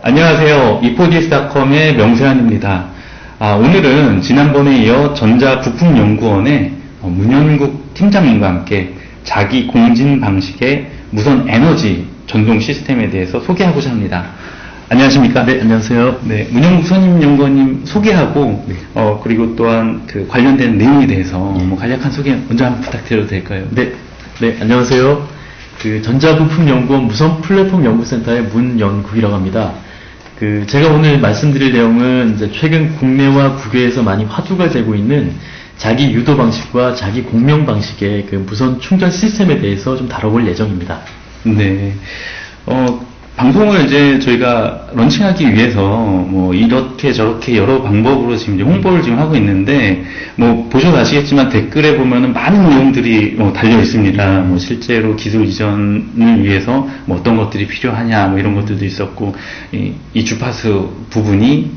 안녕하세요. 이포디스닷컴의 명세환입니다. 오늘은 지난번에 이어 전자부품연구원의 문현국 팀장님과 함께 자기 공진 방식의 무선 에너지 전송 시스템에 대해서 소개하고자 합니다. 안녕하십니까? 네, 안녕하세요. 네, 문현국 선임연구원님 소개하고, 네. 그리고 또한 그 관련된 내용에 대해서 간략한 소개 먼저 한번 부탁드려도 될까요? 네, 안녕하세요. 전자부품연구원 무선플랫폼연구센터의 문연국이라고 합니다. 제가 오늘 말씀드릴 내용은 이제 최근 국내와 국외에서 많이 화두가 되고 있는 자기 유도 방식과 자기 공명 방식의 무선 충전 시스템에 대해서 좀 다뤄볼 예정입니다. 네. 방송을 이제 저희가 런칭하기 위해서 이렇게 저렇게 여러 방법으로 지금 이제 홍보를 지금 하고 있는데 보셔도 아시겠지만 댓글에 보면은 많은 내용들이 달려 있습니다. 실제로 기술 이전을 위해서 어떤 것들이 필요하냐 이런 것들도 있었고 이 주파수 부분이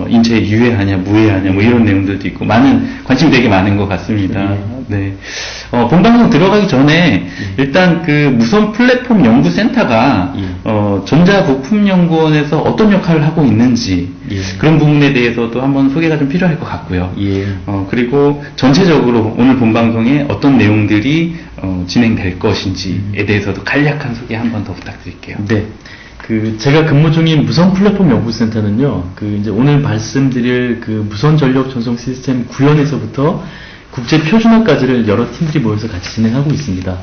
인체에 유해하냐 무해하냐 이런 내용들도 있고 관심이 되게 많은 것 같습니다. 네. 본방송 들어가기 전에 일단 무선 플랫폼 연구센터가 전자부품연구원에서 어떤 역할을 하고 있는지 그런 부분에 대해서도 한번 소개가 좀 필요할 것 같고요. 그리고 전체적으로 오늘 본방송에 어떤 내용들이 진행될 것인지에 대해서도 간략한 소개 한번 더 부탁드릴게요. 네. 제가 근무 중인 무선 플랫폼 연구센터는요, 이제 오늘 말씀드릴 무선 전력 전송 시스템 구현에서부터 국제 표준화까지를 여러 팀들이 모여서 같이 진행하고 있습니다.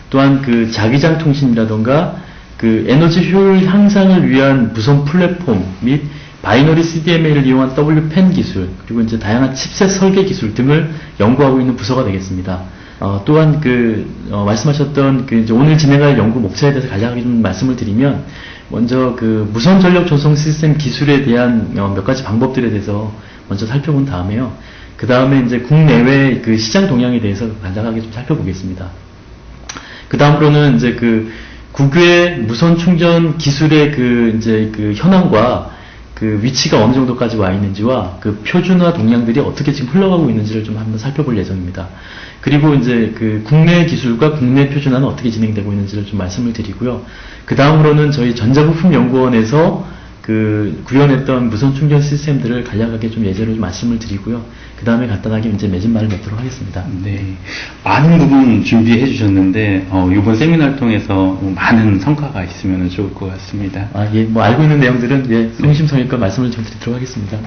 또한 자기장 통신이라던가 에너지 효율 향상을 위한 무선 플랫폼 및 바이너리 CDMA를 이용한 WPAN 기술, 그리고 이제 다양한 칩셋 설계 기술 등을 연구하고 있는 부서가 되겠습니다. 또한 말씀하셨던 이제 오늘 진행할 연구 목차에 대해서 간략하게 좀 말씀을 드리면, 먼저 무선 전력 전송 시스템 기술에 대한 몇 가지 방법들에 대해서 먼저 살펴본 다음에요. 그 다음에 이제 국내외 시장 동향에 대해서 간단하게 좀 살펴보겠습니다. 그 다음으로는 이제 국외 무선 충전 기술의 이제 현황과 위치가 어느 정도까지 와 있는지와 표준화 동향들이 어떻게 지금 흘러가고 있는지를 좀 한번 살펴볼 예정입니다. 그리고 이제 국내 기술과 국내 표준화는 어떻게 진행되고 있는지를 좀 말씀을 드리고요. 그 다음으로는 저희 전자부품연구원에서 구현했던 무선 충전 시스템들을 간략하게 좀 예제로 좀 말씀을 드리고요. 그 다음에 간단하게 이제 맺은말을 맺도록 하겠습니다. 네. 많은 부분 준비해 주셨는데, 이번 세미나를 통해서 많은 성과가 있으면 좋을 것 같습니다. 알고 있는 내용들은, 성심성의껏 말씀을 좀 드리도록 하겠습니다.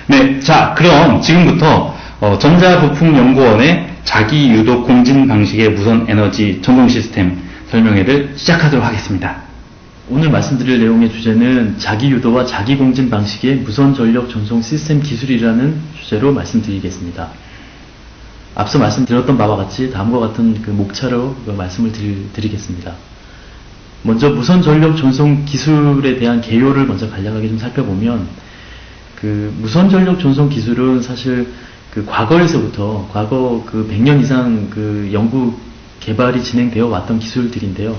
네. 자, 그럼 지금부터, 전자부품연구원의 자기 유도 공진 방식의 무선 에너지 전송 시스템 설명회를 시작하도록 하겠습니다. 오늘 말씀드릴 내용의 주제는 자기 유도와 자기 공진 방식의 무선 전력 전송 시스템 기술이라는 주제로 말씀드리겠습니다. 앞서 말씀드렸던 바와 같이 다음과 같은 목차로 말씀을 드리겠습니다. 먼저 무선 전력 전송 기술에 대한 개요를 먼저 간략하게 좀 살펴보면, 무선 전력 전송 기술은 사실 과거에서부터 과거 100년 이상 연구 개발이 진행되어 왔던 기술들인데요.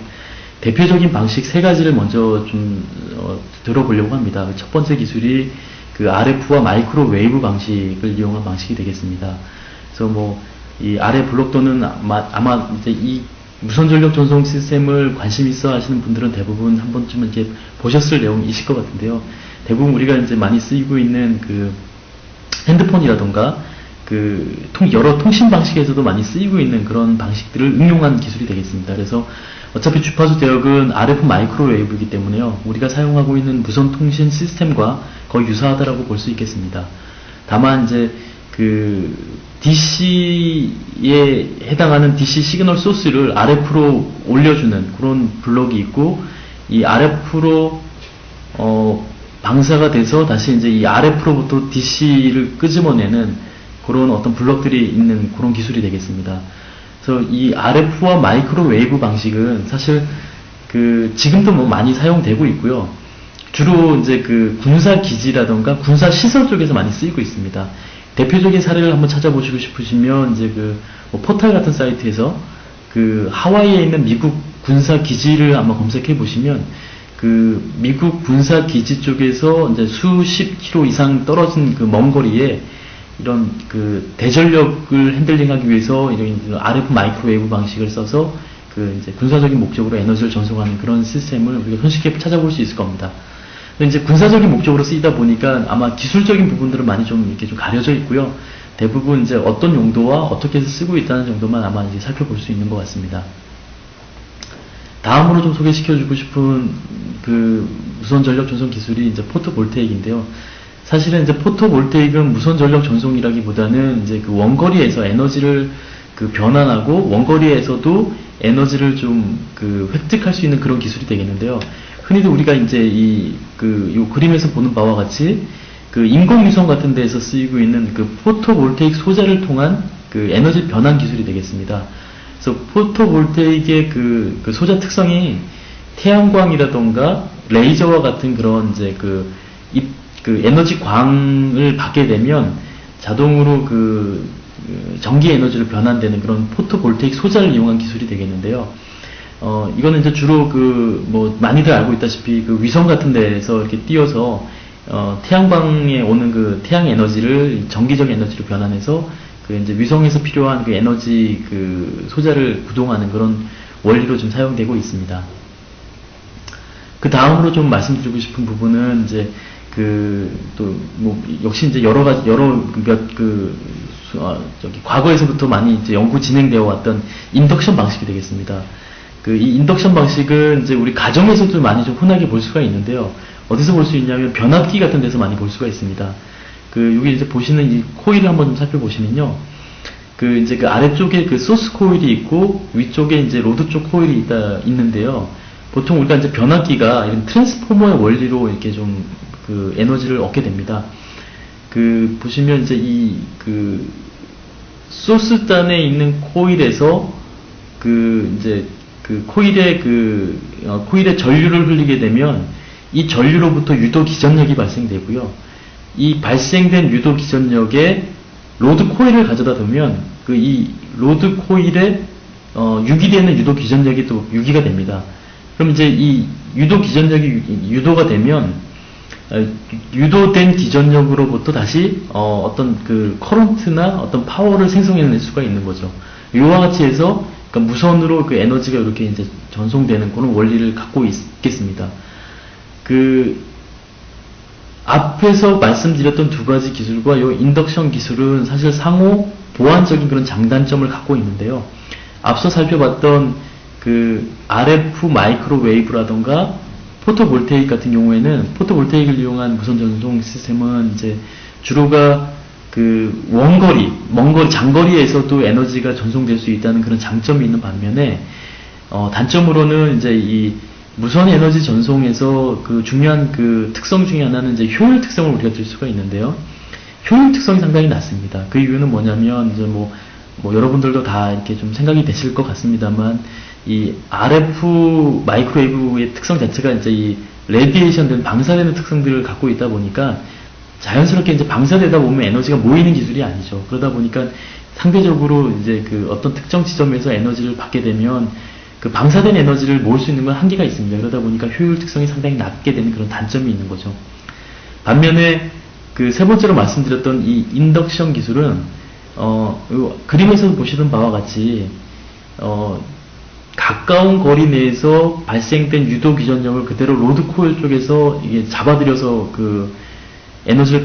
대표적인 방식 세 가지를 먼저 좀 들어보려고 합니다. 첫 번째 기술이 RF와 마이크로웨이브 방식을 이용한 방식이 되겠습니다. 그래서 이 RF 블록도는 아마 이제 이 무선 전력 전송 시스템을 관심 있어 하시는 분들은 대부분 한 번쯤은 이제 보셨을 내용이실 것 같은데요. 대부분 우리가 이제 많이 쓰이고 있는 핸드폰이라던가 여러 통신 방식에서도 많이 쓰이고 있는 그런 방식들을 응용한 기술이 되겠습니다. 그래서 어차피 주파수 대역은 RF 마이크로웨이브이기 때문에요. 우리가 사용하고 있는 무선 통신 시스템과 거의 유사하다라고 볼 수 있겠습니다. 다만 이제 DC에 해당하는 DC 시그널 소스를 RF로 올려주는 그런 블록이 있고, 이 RF로 방사가 돼서 다시 이제 이 RF로부터 DC를 끄집어내는 그런 어떤 블록들이 있는 그런 기술이 되겠습니다. 그래서 이 RF와 마이크로웨이브 방식은 사실 지금도 많이 사용되고 있고요. 주로 이제 군사 기지라던가 군사 시설 쪽에서 많이 쓰이고 있습니다. 대표적인 사례를 한번 찾아보시고 싶으시면 이제 포털 같은 사이트에서 하와이에 있는 미국 군사 기지를 한번 검색해 보시면 미국 군사 기지 쪽에서 이제 수십 킬로 이상 떨어진 먼 거리에 이런 대전력을 핸들링하기 위해서 이런 RF 마이크로웨이브 방식을 써서 이제 군사적인 목적으로 에너지를 전송하는 그런 시스템을 우리가 손쉽게 찾아볼 수 있을 겁니다. 근데 이제 군사적인 목적으로 쓰이다 보니까 아마 기술적인 부분들은 많이 좀 이렇게 좀 가려져 있고요. 대부분 이제 어떤 용도와 어떻게 해서 쓰고 있다는 정도만 아마 이제 살펴볼 수 있는 것 같습니다. 다음으로 좀 소개시켜주고 싶은 그 무선 전력 전송 기술이 이제 포토볼테익인데요. 사실은 이제 포토볼테익은 무선 전력 전송이라기보다는 이제 그 원거리에서 에너지를 그 변환하고 원거리에서도 에너지를 좀 그 획득할 수 있는 그런 기술이 되겠는데요. 흔히도 우리가 이제 요 그림에서 보는 바와 같이 그 인공위성 같은 데에서 쓰이고 있는 그 포토볼테익 소재를 통한 그 에너지 변환 기술이 되겠습니다. 그래서 포토볼테익의 그 소재 특성이 태양광이라던가 레이저와 같은 그런 이제 그 에너지 광을 받게 되면 자동으로 전기 에너지로 변환되는 그런 포토볼테익 소재를 이용한 기술이 되겠는데요. 이거는 이제 주로 뭐 많이들 알고 있다시피 그 위성 같은 데에서 이렇게 띄어서 태양광에 오는 그 태양 에너지를 전기적 에너지로 변환해서 그 이제 위성에서 필요한 그 에너지 그 소재를 구동하는 그런 원리로 좀 사용되고 있습니다. 그 다음으로 좀 말씀드리고 싶은 부분은 이제 역시 이제 과거에서부터 많이 이제 연구 진행되어 왔던 인덕션 방식이 되겠습니다. 이 인덕션 방식은 이제 우리 가정에서도 많이 좀 흔하게 볼 수가 있는데요. 어디서 볼 수 있냐면 변압기 같은 데서 많이 볼 수가 있습니다. 여기 이제 보시는 이 코일을 한번 좀 살펴보시면요. 이제 아래쪽에 소스 코일이 있고 위쪽에 이제 로드 쪽 코일이 있는데요. 보통 우리가 이제 변압기가 이런 트랜스포머의 원리로 이렇게 좀 에너지를 얻게 됩니다. 보시면 이제 소스 단에 있는 코일에서 이제 코일에 전류를 흘리게 되면 이 전류로부터 유도 기전력이 발생되고요. 이 발생된 유도 기전력에 로드 코일을 가져다 두면 이 로드 코일에 유기되는 유도 기전력이 또 유기가 됩니다. 그럼 이제 이 유도 기전력이 유도가 되면 유도된 기전력으로부터 다시 어떤 커런트나 어떤 파워를 생성해낼 수가 있는 거죠. 이와 같이 해서 무선으로 에너지가 이렇게 이제 전송되는 그런 원리를 갖고 있겠습니다. 앞에서 말씀드렸던 두 가지 기술과 이 인덕션 기술은 사실 상호 보완적인 그런 장단점을 갖고 있는데요. 앞서 살펴봤던 RF 마이크로웨이브라던가 포토볼테익 같은 경우에는 포토볼테익을 이용한 무선 전송 시스템은 이제 주로가 장거리에서도 에너지가 전송될 수 있다는 그런 장점이 있는 반면에 단점으로는 이제 이 무선 에너지 전송에서 중요한 특성 중에 하나는 이제 효율 특성을 우리가 들 수가 있는데요. 효율 특성이 상당히 낮습니다. 그 이유는 뭐냐면 이제 뭐 여러분들도 다 이렇게 좀 생각이 되실 것 같습니다만 이 RF 마이크로웨이브의 특성 자체가 이제 이 레디에이션 된 방사되는 특성들을 갖고 있다 보니까 자연스럽게 이제 방사되다 보면 에너지가 모이는 기술이 아니죠. 그러다 보니까 상대적으로 이제 어떤 특정 지점에서 에너지를 받게 되면 방사된 에너지를 모을 수 있는 건 한계가 있습니다. 그러다 보니까 효율 특성이 상당히 낮게 되는 그런 단점이 있는 거죠. 반면에 세 번째로 말씀드렸던 이 인덕션 기술은 그림에서 보시는 바와 같이 가까운 거리 내에서 발생된 유도 기전력을 그대로 로드 코일 쪽에서 이게 잡아들여서 에너지를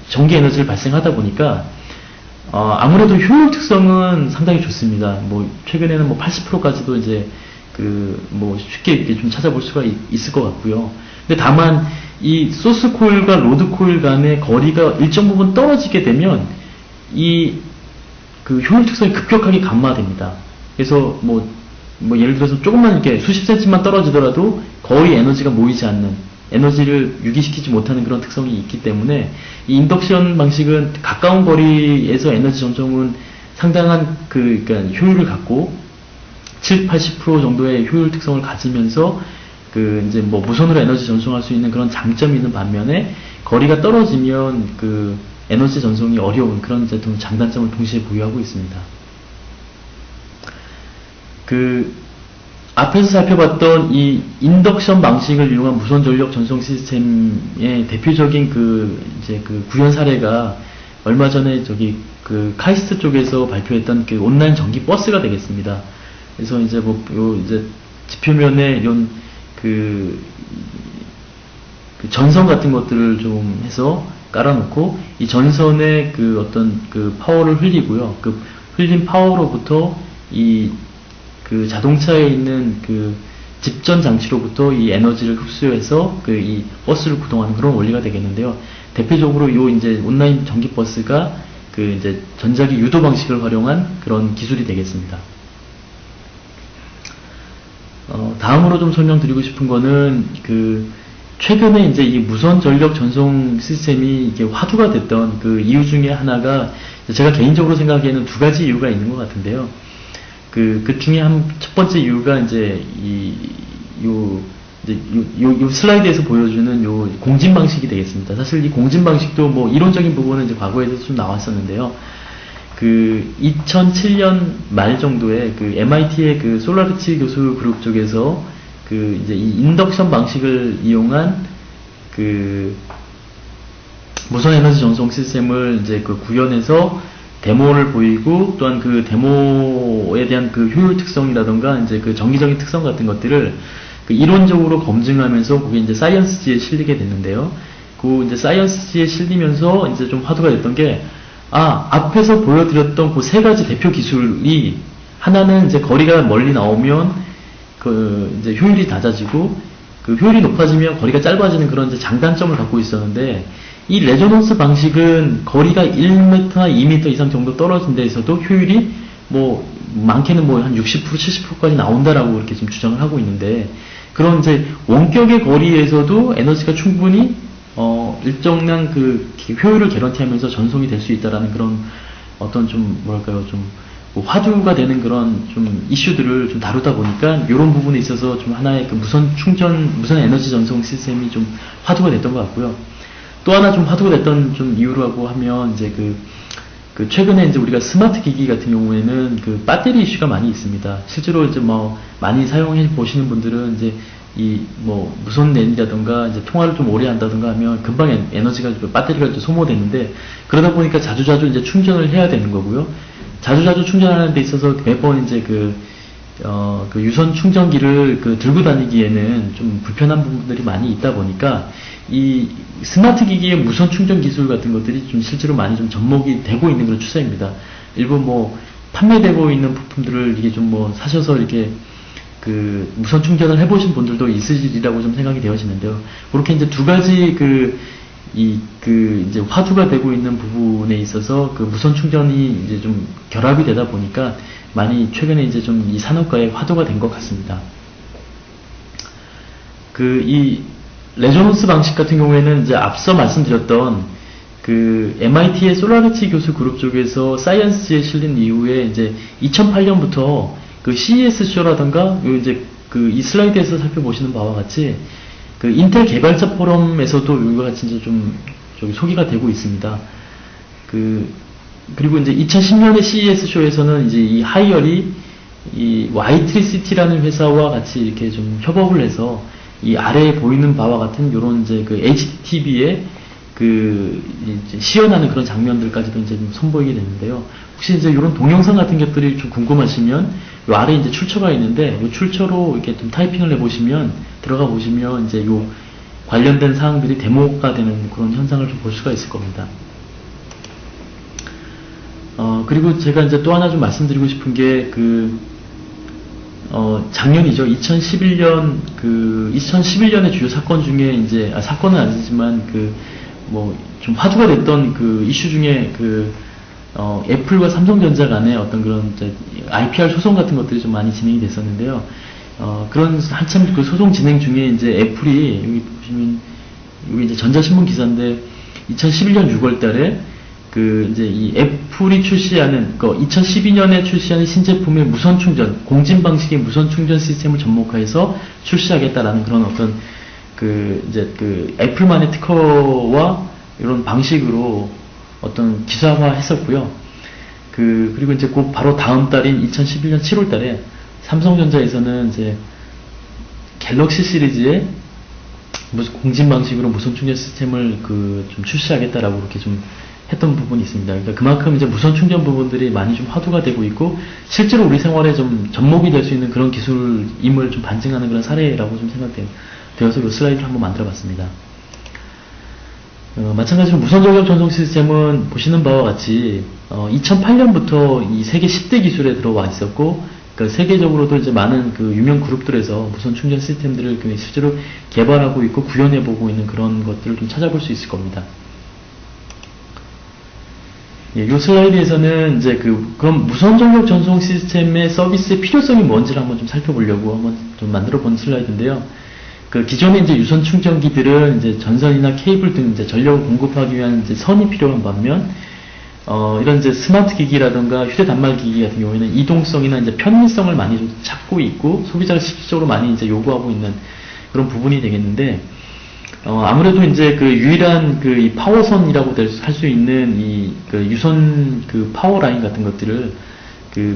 전기 에너지를 발생하다 보니까 아무래도 효율 특성은 상당히 좋습니다. 최근에는 80%까지도 이제 쉽게 이렇게 좀 찾아볼 수가 있을 것 같고요. 근데 다만 이 소스 코일과 로드 코일 간의 거리가 일정 부분 떨어지게 되면 이 효율 특성이 급격하게 감마됩니다. 그래서 예를 들어서 조금만 이렇게 수십 센치만 떨어지더라도 거의 에너지가 모이지 않는, 에너지를 유기시키지 못하는 그런 특성이 있기 때문에 이 인덕션 방식은 가까운 거리에서 에너지 전송은 상당한 그러니까 효율을 갖고 70-80% 정도의 효율 특성을 가지면서 이제 무선으로 에너지 전송할 수 있는 그런 장점이 있는 반면에 거리가 떨어지면 에너지 전송이 어려운 그런 이제 장단점을 동시에 보유하고 있습니다. 앞에서 살펴봤던 이 인덕션 방식을 이용한 무선 전력 전송 시스템의 대표적인 구현 사례가 얼마 전에 카이스트 쪽에서 발표했던 온라인 전기 버스가 되겠습니다. 그래서 이제 이제 지표면에 이런 그 전선 같은 것들을 좀 해서 깔아놓고 이 전선에 그 어떤 그 파워를 흘리고요. 그 흘린 파워로부터 이 그 자동차에 있는 그 집전 장치로부터 이 에너지를 흡수해서 그 이 버스를 구동하는 그런 원리가 되겠는데요. 대표적으로 요 이제 온라인 전기 버스가 그 이제 전자기 유도 방식을 활용한 그런 기술이 되겠습니다. 다음으로 좀 설명드리고 싶은 거는 그 최근에 이제 이 무선 전력 전송 시스템이 이게 화두가 됐던 그 이유 중에 하나가 제가 개인적으로 생각하기에는 두 가지 이유가 있는 것 같은데요. 그 중에 첫 번째 이유가 이제 요 슬라이드에서 보여주는 요 공진 방식이 되겠습니다. 사실 이 공진 방식도 뭐 이론적인 부분은 이제 과거에도 좀 나왔었는데요. 그 2007년 말 정도에 그 MIT의 그 솔라르치 교수 그룹 쪽에서 그 이제 이 인덕션 방식을 이용한 그 무선 에너지 전송 시스템을 이제 그 구현해서 데모를 보이고 또한 그 데모에 대한 그 효율 특성이라던가 이제 그 정기적인 특성 같은 것들을 그 이론적으로 검증하면서 그게 이제 사이언스지에 실리게 됐는데요. 그 이제 사이언스지에 실리면서 이제 좀 화두가 됐던 게 앞에서 보여드렸던 그 세 가지 대표 기술이 하나는 이제 거리가 멀리 나오면 그 이제 효율이 낮아지고 그 효율이 높아지면 거리가 짧아지는 그런 이제 장단점을 갖고 있었는데 이 레조넌스 방식은 거리가 1m나 2m 이상 정도 떨어진 데에서도 효율이 뭐 많게는 뭐 한 60% 70%까지 나온다라고 이렇게 지금 주장을 하고 있는데 그런 이제 원격의 거리에서도 에너지가 충분히 일정량 그 효율을 개런티하면서 전송이 될 수 있다라는 그런 어떤 좀 뭐랄까요 뭐 화두가 되는 그런 좀 이슈들을 좀 다루다 보니까 이런 부분에 있어서 좀 하나의 그 무선 에너지 전송 시스템이 좀 화두가 됐던 것 같고요. 또 하나 좀 화두가 됐던 좀 이유라고 하면 이제 그 최근에 이제 우리가 스마트 기기 같은 경우에는 그 배터리 이슈가 많이 있습니다. 실제로 이제 뭐 많이 사용해 보시는 분들은 이제 이 뭐 무선 랜이라든가 이제 통화를 좀 오래 한다든가 하면 금방 에너지가 배터리가 좀 소모되는데 그러다 보니까 자주자주 이제 충전을 해야 되는 거고요. 자주자주 충전하는 데 있어서 매번 이제 그 유선 충전기를 들고 다니기에는 좀 불편한 부분들이 많이 있다 보니까 이 스마트 기기의 무선 충전 기술 같은 것들이 좀 실제로 많이 좀 접목이 되고 있는 그런 추세입니다. 일부 뭐 판매되고 있는 부품들을 이게 좀 뭐 사셔서 이렇게 그 무선 충전을 해보신 분들도 있으리라고 좀 생각이 되어지는데요. 그렇게 이제 두 가지 이제 화두가 되고 있는 부분에 있어서 그 무선 충전이 이제 좀 결합이 되다 보니까 많이 최근에 이제 좀 이 산업가의 화두가 된 것 같습니다. 이 레조넌스 방식 같은 경우에는 이제 앞서 말씀드렸던 그 MIT의 솔라르치 교수 그룹 쪽에서 사이언스지에 실린 이후에 이제 2008년부터 그 CES 쇼라던가 이제 이 슬라이드에서 살펴보시는 바와 같이 그 인텔 개발자 포럼에서도 이와 같이 이제 좀 소개가 되고 있습니다. 그리고 이제 2010년에 CES 쇼에서는 이제 이 하이얼이 이 와이트리시티라는 회사와 같이 이렇게 좀 협업을 해서 이 아래에 보이는 바와 같은 요런 이제 그 HDTV에 이제 시연하는 그런 장면들까지도 이제 좀 선보이게 됐는데요. 혹시 이제 이런 동영상 같은 것들이 좀 궁금하시면 요 아래 이제 출처가 있는데 요 출처로 이렇게 좀 타이핑을 해보시면 들어가 보시면 이제 요 관련된 사항들이 데모가 되는 그런 현상을 좀 볼 수가 있을 겁니다. 그리고 제가 이제 또 하나 좀 말씀드리고 싶은 게 작년이죠. 2011년의 주요 사건 중에 이제 사건은 아니지만 뭐 좀 화두가 됐던 그 이슈 중에 애플과 삼성전자 간의 어떤 그런 IPR 소송 같은 것들이 좀 많이 진행이 됐었는데요. 그런 한참 그 소송 진행 중에 이제 애플이 여기 보시면 여기 이제 전자신문 기사인데 2011년 6월달에 이제 이 애플이 출시하는 2012년에 출시하는 신제품의 무선 충전 공진 방식의 무선 충전 시스템을 접목해서 출시하겠다라는 그런 어떤 이제 애플만의 특허와 이런 방식으로 어떤 기사화 했었고요. 그리고 이제 그 바로 다음 달인 2011년 7월 달에 삼성전자에서는 이제 갤럭시 시리즈의 공진 방식으로 무선 충전 시스템을 좀 출시하겠다라고 이렇게 좀 했던 부분이 있습니다. 그러니까 그만큼 이제 무선 충전 부분들이 많이 좀 화두가 되고 있고 실제로 우리 생활에 좀 접목이 될 수 있는 그런 기술임을 좀 반증하는 그런 사례라고 좀 생각되어서 이 슬라이드를 한번 만들어봤습니다. 마찬가지로 무선 전력 전송 시스템은 보시는 바와 같이 2008년부터 이 세계 10대 기술에 들어와 있었고, 그러니까 세계적으로도 이제 많은 그 유명 그룹들에서 무선 충전 시스템들을 실제로 개발하고 있고 구현해보고 있는 그런 것들을 좀 찾아볼 수 있을 겁니다. 예, 이 슬라이드에서는 이제 그럼 무선 전력 전송 시스템의 서비스의 필요성이 뭔지를 한번 좀 살펴보려고 한번 좀 만들어 본 슬라이드인데요. 그 기존의 이제 유선 충전기들은 이제 전선이나 케이블 등 이제 전력을 공급하기 위한 이제 선이 필요한 반면, 이런 이제 스마트 기기라든가 휴대 단말 기기 같은 경우에는 이동성이나 이제 편리성을 많이 좀 찾고 있고 소비자가 실질적으로 많이 이제 요구하고 있는 그런 부분이 되겠는데, 아무래도 이제 그 유일한 이 파워선이라고 할 수 있는 그 유선 파워라인 같은 것들을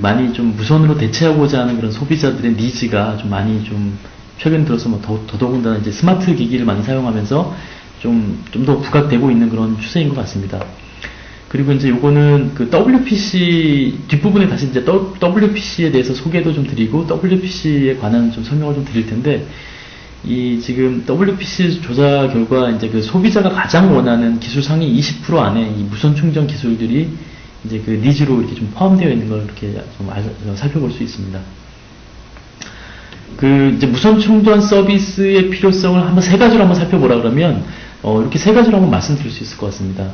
많이 좀 무선으로 대체하고자 하는 그런 소비자들의 니즈가 좀 많이 좀 최근 들어서 뭐 더더군다나 이제 스마트 기기를 많이 사용하면서 좀 더 부각되고 있는 그런 추세인 것 같습니다. 그리고 이제 요거는 그 WPC 뒷부분에 다시 이제 WPC에 대해서 소개도 좀 드리고 WPC에 관한 좀 설명을 좀 드릴 텐데, 이 지금 WPC 조사 결과 이제 그 소비자가 가장 원하는 기술 상위 20% 안에 이 무선 충전 기술들이 이제 그 니즈로 이렇게 좀 포함되어 있는 걸 이렇게 좀 살펴볼 수 있습니다. 이제 무선 충전 서비스의 필요성을 한번 세 가지로 한번 살펴보라 그러면, 이렇게 세 가지로 한번 말씀드릴 수 있을 것 같습니다.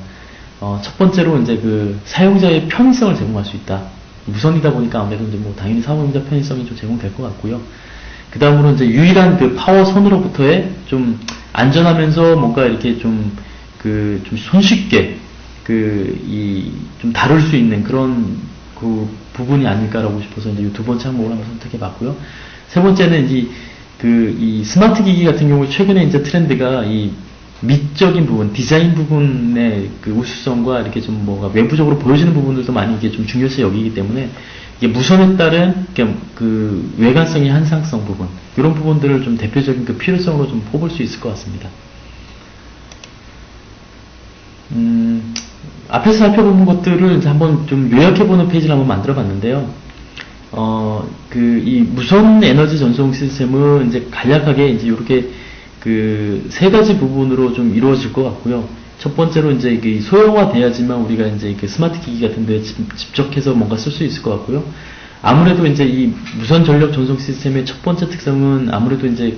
첫 번째로 이제 그 사용자의 편의성을 제공할 수 있다. 무선이다 보니까 아무래도 이제 뭐 당연히 사용자 편의성이 좀 제공될 것 같고요. 그 다음으로 이제 유일한 그 파워선으로부터의 좀 안전하면서 뭔가 이렇게 좀 손쉽게 좀 다룰 수 있는 그런 부분이 아닐까라고 싶어서 이제 이 두 번째 항목을 한번 선택해 봤고요. 세 번째는 이 스마트 기기 같은 경우 최근에 이제 트렌드가 이 미적인 부분, 디자인 부분의 그 우수성과 이렇게 좀 뭐가 외부적으로 보여지는 부분들도 많이 이게 좀 중요시 여기기 때문에 이게 무선에 따른 그 외관성의 한상성 부분, 이런 부분들을 좀 대표적인 그 필요성으로 좀 뽑을 수 있을 것 같습니다. 앞에서 살펴본 것들을 이제 한번 좀 요약해보는 페이지를 한번 만들어 봤는데요. 이 무선 에너지 전송 시스템은 이제 간략하게 이제 이렇게 세 가지 부분으로 좀 이루어질 것 같고요. 첫 번째로 이제 이게 소형화돼야지만 우리가 이제 스마트 기기 같은 데 집적해서 뭔가 쓸 수 있을 것 같고요. 아무래도 이제 이 무선 전력 전송 시스템의 첫 번째 특성은 아무래도 이제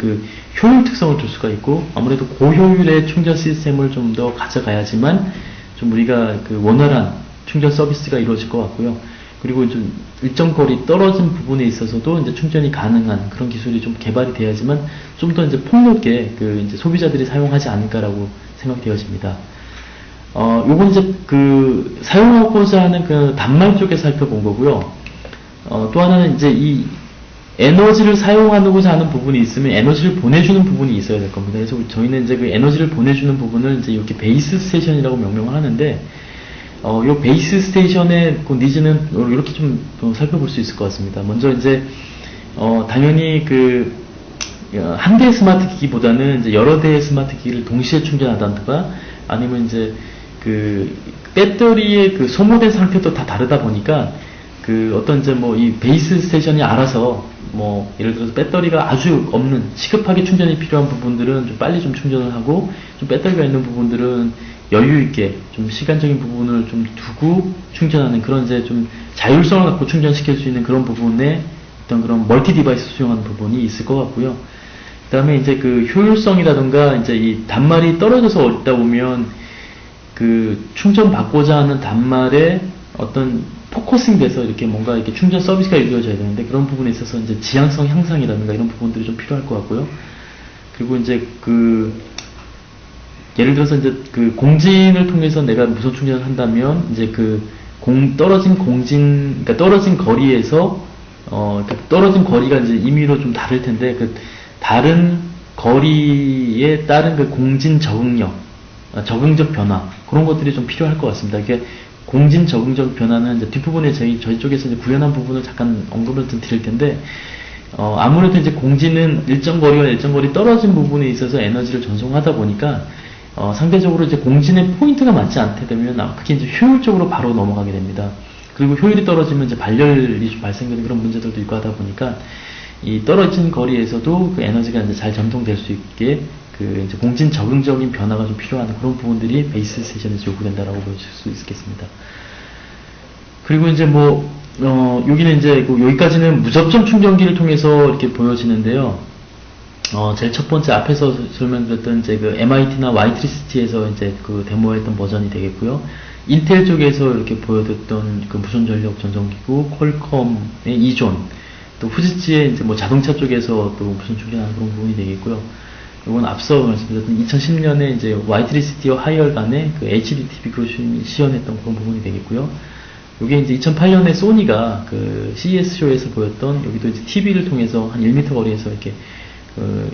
효율 특성을 줄 수가 있고, 아무래도 고효율의 충전 시스템을 좀 더 가져가야지만 좀 우리가 원활한 충전 서비스가 이루어질 것 같고요. 그리고 좀 일정 거리 떨어진 부분에 있어서도 이제 충전이 가능한 그런 기술이 좀 개발이 돼야지만 좀 더 이제 폭넓게 이제 소비자들이 사용하지 않을까라고 생각되어집니다. 요건 이제 사용하고자 하는 단말 쪽에 살펴본 거고요. 또 하나는 이제 이 에너지를 사용하고자 하는 부분이 있으면 에너지를 보내주는 부분이 있어야 될 겁니다. 그래서 저희는 이제 에너지를 보내주는 부분을 이제 이렇게 베이스 스테이션이라고 명명을 하는데, 요 베이스 스테이션의 니즈는 이렇게 좀 살펴볼 수 있을 것 같습니다. 먼저 이제, 당연히 한 대의 스마트 기기보다는 이제 여러 대의 스마트 기기를 동시에 충전한다든가, 아니면 이제 배터리의 소모된 상태도 다 다르다 보니까, 어떤 이제 이 베이스 스테이션이 알아서 예를 들어서 배터리가 아주 없는 시급하게 충전이 필요한 부분들은 좀 빨리 좀 충전을 하고, 좀 배터리가 있는 부분들은 여유 있게 좀 시간적인 부분을 좀 두고 충전하는 그런 이제 좀 자율성을 갖고 충전시킬 수 있는 그런 부분에 어떤 그런 멀티 디바이스 수용하는 부분이 있을 것 같고요. 그 다음에 이제 효율성이라든가 이제 이 단말이 떨어져서 있다 보면 충전 받고자 하는 단말에 어떤 포커싱 돼서 이렇게 뭔가 이렇게 충전 서비스가 이루어져야 되는데, 그런 부분에 있어서 이제 지향성 향상이라든가 이런 부분들이 좀 필요할 것 같고요. 그리고 이제 예를 들어서 이제 공진을 통해서 내가 무선 충전을 한다면 이제 떨어진 그러니까 떨어진 거리에서 그러니까 떨어진 거리가 이제 임의로 좀 다를 텐데, 다른 거리에 따른 공진 적응력, 적응적 변화, 그런 것들이 좀 필요할 것 같습니다. 이게 공진 적응적 변화는 이제 뒷부분에 저희 쪽에서 이제 구현한 부분을 잠깐 언급을 좀 드릴 텐데, 아무래도 이제 공진은 일정 거리 떨어진 부분에 있어서 에너지를 전송하다 보니까 상대적으로 이제 공진의 포인트가 맞지 않게 되면 그게 이제 효율적으로 바로 넘어가게 됩니다. 그리고 효율이 떨어지면 이제 발열이 좀 발생되는 그런 문제들도 있고 하다 보니까 이 떨어진 거리에서도 그 에너지가 이제 잘 전송될 수 있게 그 이제 공진 적응적인 변화가 좀 필요한 그런 부분들이 베이스 스테이션에서 요구된다라고 보실 수 있겠습니다. 그리고 이제 여기는 이제 여기까지는 무접점 충전기를 통해서 이렇게 보여지는데요. 제일 첫 번째 앞에서 설명드렸던 이제 그 MIT나 YTCT에서 이제 그 데모했던 버전이 되겠고요. 인텔 쪽에서 이렇게 보여줬던 그 무선 전력 전송기구 퀄컴의 이존, 또 후지치의 이제 자동차 쪽에서 또 무선 충전하는 그런 부분이 되겠고요. 이건 앞서 말씀드렸던 2010년에 이제 YTCT와 하이얼 간의 그 HDTV 교신이 시연했던 그런 부분이 되겠고요. 이게 이제 2008년에 소니가 그 CES 쇼에서 보였던 여기도 이제 TV를 통해서 한 1m 거리에서 이렇게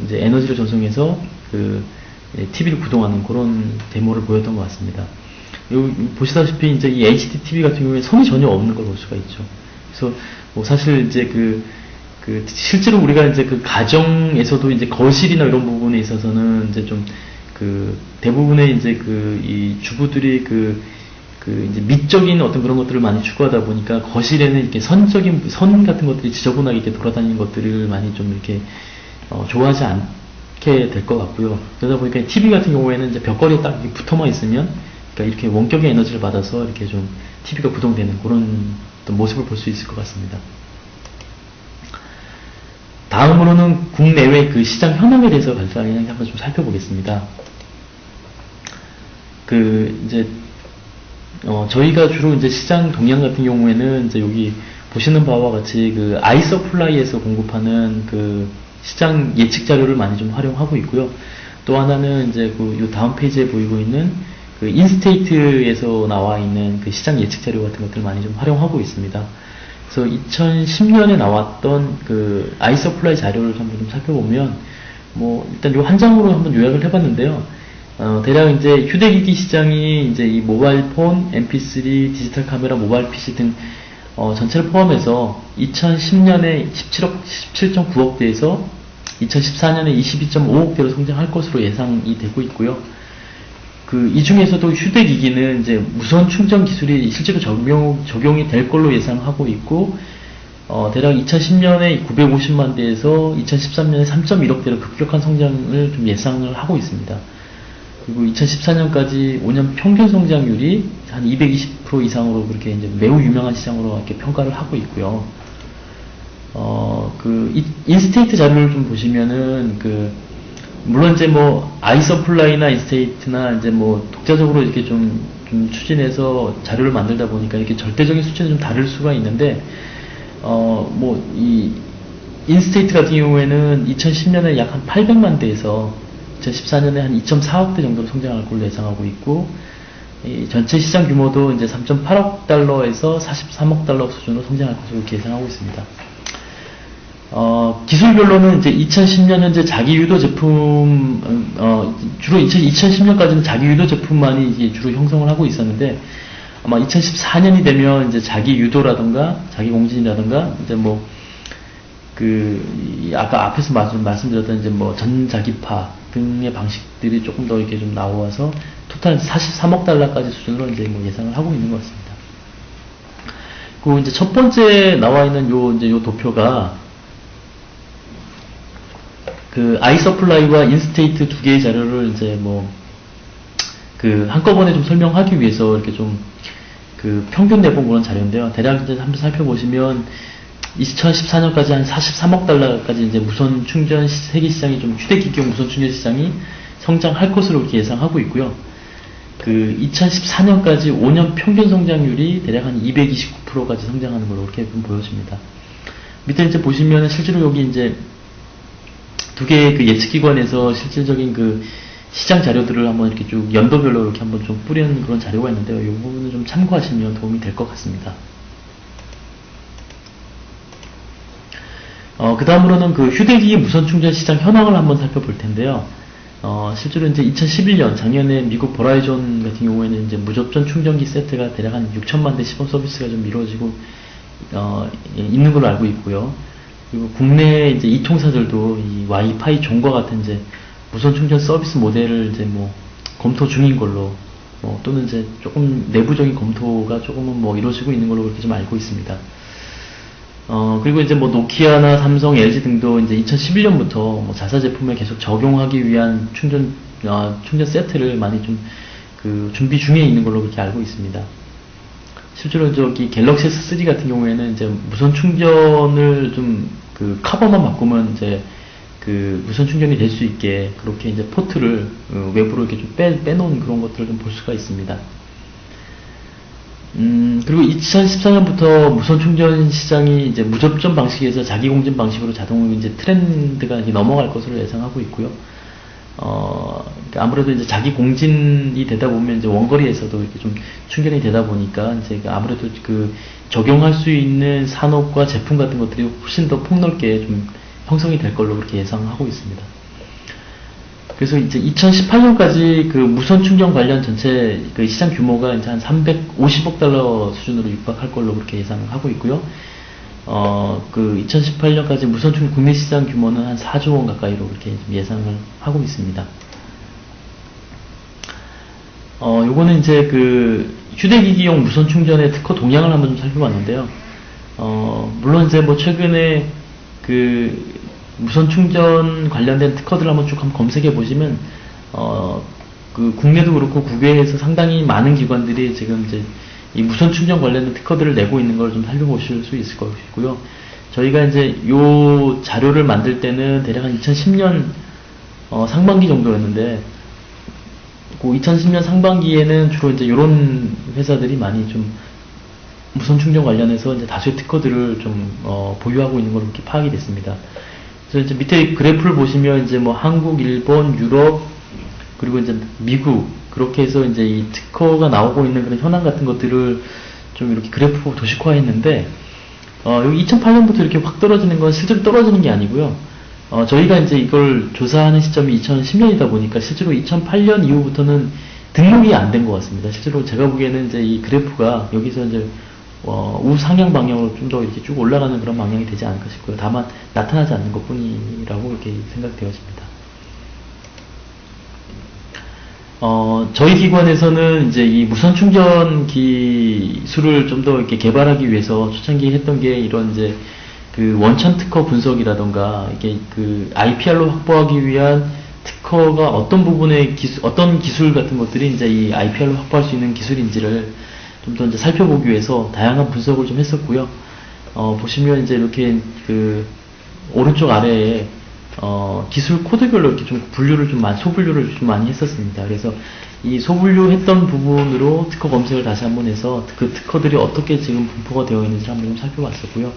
이제 에너지를 전송해서 그 TV를 구동하는 그런 데모를 보였던 것 같습니다. 여기 보시다시피 이제 이 HDTV 같은 경우에 선이 전혀 없는 걸 볼 수가 있죠. 그래서 사실 이제 실제로 우리가 이제 그 가정에서도 이제 거실이나 이런 부분에 있어서는 이제 좀 대부분의 이제 이 주부들이 이제 미적인 어떤 그런 것들을 많이 추구하다 보니까 거실에는 이렇게 선 같은 것들이 지저분하게 이렇게 돌아다니는 것들을 많이 좀 이렇게 좋아하지 않게 될 것 같고요. 그러다 보니까 TV 같은 경우에는 이제 벽걸이에 딱 이렇게 붙어만 있으면, 그러니까 이렇게 원격의 에너지를 받아서 이렇게 좀 TV가 구동되는 그런 어떤 모습을 볼 수 있을 것 같습니다. 다음으로는 국내외 그 시장 현황에 대해서 간단히 한번 좀 살펴보겠습니다. 이제 저희가 주로 이제 시장 동향 같은 경우에는 이제 여기 보시는 바와 같이 그 아이서플라이에서 공급하는 그 시장 예측 자료를 많이 좀 활용하고 있고요. 또 하나는 이제 요 다음 페이지에 보이고 있는 그 인스테이트에서 나와 있는 그 시장 예측 자료 같은 것들을 많이 좀 활용하고 있습니다. 그래서 2010년에 나왔던 그 아이서플라이 자료를 한번 좀 살펴보면 일단 요 한 장으로 한번 요약을 해봤는데요. 대략 이제 휴대기기 시장이 이제 이 모바일폰, MP3, 디지털 카메라, 모바일 PC 등 전체를 포함해서 2010년에 17.9억 대에서 2014년에 22.5억 대로 성장할 것으로 예상이 되고 있고요. 이 중에서도 휴대기기는 이제 무선 충전 기술이 실제로 적용이 될 걸로 예상하고 있고, 대략 2010년에 950만 대에서 2013년에 3.1억 대로 급격한 성장을 좀 예상을 하고 있습니다. 그리고 2014년까지 5년 평균 성장률이 한 220% 이상으로 그렇게 이제 매우 유명한 시장으로 이렇게 평가를 하고 있고요. 인스테이트 자료를 좀 보시면은 물론 이제 아이서플라이나 인스테이트나 이제 독자적으로 이렇게 좀 추진해서 자료를 만들다 보니까 이렇게 절대적인 수치는 좀 다를 수가 있는데, 이 인스테이트 같은 경우에는 2010년에 약 한 800만 대에서 2014년에 한 2.4억 대 정도로 성장할 걸로 예상하고 있고, 이 전체 시장 규모도 이제 3.8억 달러에서 43억 달러 수준으로 성장할 것으로 이렇게 예상하고 있습니다. 기술별로는 이제 2010년 현재 자기 유도 제품, 주로 2010년까지는 자기 유도 제품만이 이제 주로 형성을 하고 있었는데, 아마 2014년이 되면 이제 자기 유도라든가, 자기 공진이라든가, 이제 아까 앞에서 말씀드렸던 이제 전자기파 등의 방식들이 조금 더 이렇게 좀 나와서, 토탈 43억 달러까지 수준으로 이제 예상을 하고 있는 것 같습니다. 그리고 이제 첫 번째 나와 있는 요 도표가, 아이서플라이와 인스테이트 두 개의 자료를 이제 한꺼번에 좀 설명하기 위해서 이렇게 좀 평균 내본 그런 자료인데요. 대략 이제 한번 살펴보시면 2014년까지 한 43억 달러까지 이제 무선 충전 세계 시장이 좀 휴대기기용 무선 충전 시장이 성장할 것으로 이렇게 예상하고 있고요. 2014년까지 5년 평균 성장률이 대략 한 229%까지 성장하는 걸로 이렇게 보여집니다. 밑에 이제 보시면 실제로 여기 이제 두 개의 예측기관에서 실질적인 시장 자료들을 한번 이렇게 쭉 연도별로 이렇게 한번 좀 뿌리는 그런 자료가 있는데요. 이 부분을 좀 참고하시면 도움이 될 것 같습니다. 그 다음으로는 휴대기기 무선 충전 시장 현황을 한번 살펴볼 텐데요. 실제로 이제 2011년 작년에 미국 버라이존 같은 경우에는 이제 무접점 충전기 세트가 대략 한 6천만 대 시범 서비스가 좀 이루어지고 있는 걸로 알고 있고요. 그리고 국내 이제 이통사들도 이 와이파이 존과 같은 이제 무선 충전 서비스 모델을 이제 검토 중인 걸로, 또는 이제 조금 내부적인 검토가 조금은 뭐 이루어지고 있는 걸로 그렇게 좀 알고 있습니다. 그리고 이제 뭐 노키아나 삼성, LG 등도 이제 2011년부터 뭐 자사 제품에 계속 적용하기 위한 충전 세트를 많이 좀 준비 중에 있는 걸로 그렇게 알고 있습니다. 실제로 저기 갤럭시 S3 같은 경우에는 이제 무선 충전을 좀 커버만 바꾸면 이제 무선 충전이 될 수 있게 그렇게 이제 포트를 외부로 이렇게 좀 빼놓은 그런 것들을 좀 볼 수가 있습니다. 그리고 2014년부터 무선 충전 시장이 이제 무접점 방식에서 자기 공진 방식으로 자동으로 이제 트렌드가 이제 넘어갈 것으로 예상하고 있고요. 그러니까 아무래도 이제 자기 공진이 되다 보면 이제 원거리에서도 이렇게 좀 충전이 되다 보니까 이제 아무래도 적용할 수 있는 산업과 제품 같은 것들이 훨씬 더 폭넓게 좀 형성이 될 걸로 그렇게 예상하고 있습니다. 그래서 이제 2018년까지 무선 충전 관련 전체 시장 규모가 이제 한 350억 달러 수준으로 육박할 걸로 그렇게 예상하고 있고요. 2018년까지 무선 충전 국내 시장 규모는 한 4조 원 가까이로 그렇게 예상을 하고 있습니다. 요거는 이제 휴대기기용 무선 충전의 특허 동향을 한번 좀 살펴봤는데요. 물론 이제 뭐 최근에 무선 충전 관련된 특허들을 한번 쭉 검색해 보시면, 국내도 그렇고 국외에서 상당히 많은 기관들이 지금 이제 이 무선 충전 관련된 특허들을 내고 있는 걸 좀 살펴보실 수 있을 것이고요. 저희가 이제 요 자료를 만들 때는 대략 한 2010년 상반기 정도였는데, 2010년 상반기에는 주로 이제 이런 회사들이 많이 좀 무선 충전 관련해서 이제 다수의 특허들을 좀 보유하고 있는 걸로 이렇게 파악이 됐습니다. 그래서 이제 밑에 그래프를 보시면 이제 뭐 한국, 일본, 유럽, 그리고 이제 미국, 그렇게 해서 이제 이 특허가 나오고 있는 그런 현황 같은 것들을 좀 이렇게 그래프로 도식화했는데, 여기 2008년부터 이렇게 확 떨어지는 건 실제로 떨어지는 게 아니고요. 저희가 이제 이걸 조사하는 시점이 2010년이다 보니까 실제로 2008년 이후부터는 등록이 안 된 것 같습니다. 실제로 제가 보기에는 이제 이 그래프가 여기서 이제 우상향 방향으로 좀 더 이렇게 쭉 올라가는 그런 방향이 되지 않을까 싶고요. 다만 나타나지 않는 것 뿐이라고 이렇게 생각되어집니다. 저희 기관에서는 이제 이 무선 충전 기술을 좀 더 이렇게 개발하기 위해서 초창기에 했던 게 이런 이제 원천 특허 분석이라던가 이게 IPR로 확보하기 위한 특허가 어떤 부분의 어떤 기술 같은 것들이 이제 이 IPR로 확보할 수 있는 기술인지를 좀 더 이제 살펴보기 위해서 다양한 분석을 좀 했었고요. 보시면 이제 이렇게 오른쪽 아래에 기술 코드별로 이렇게 좀 소분류를 좀 많이 했었습니다. 그래서 이 소분류했던 부분으로 특허 검색을 다시 한번 해서 그 특허들이 어떻게 지금 분포가 되어 있는지 한번 좀 살펴봤었고요.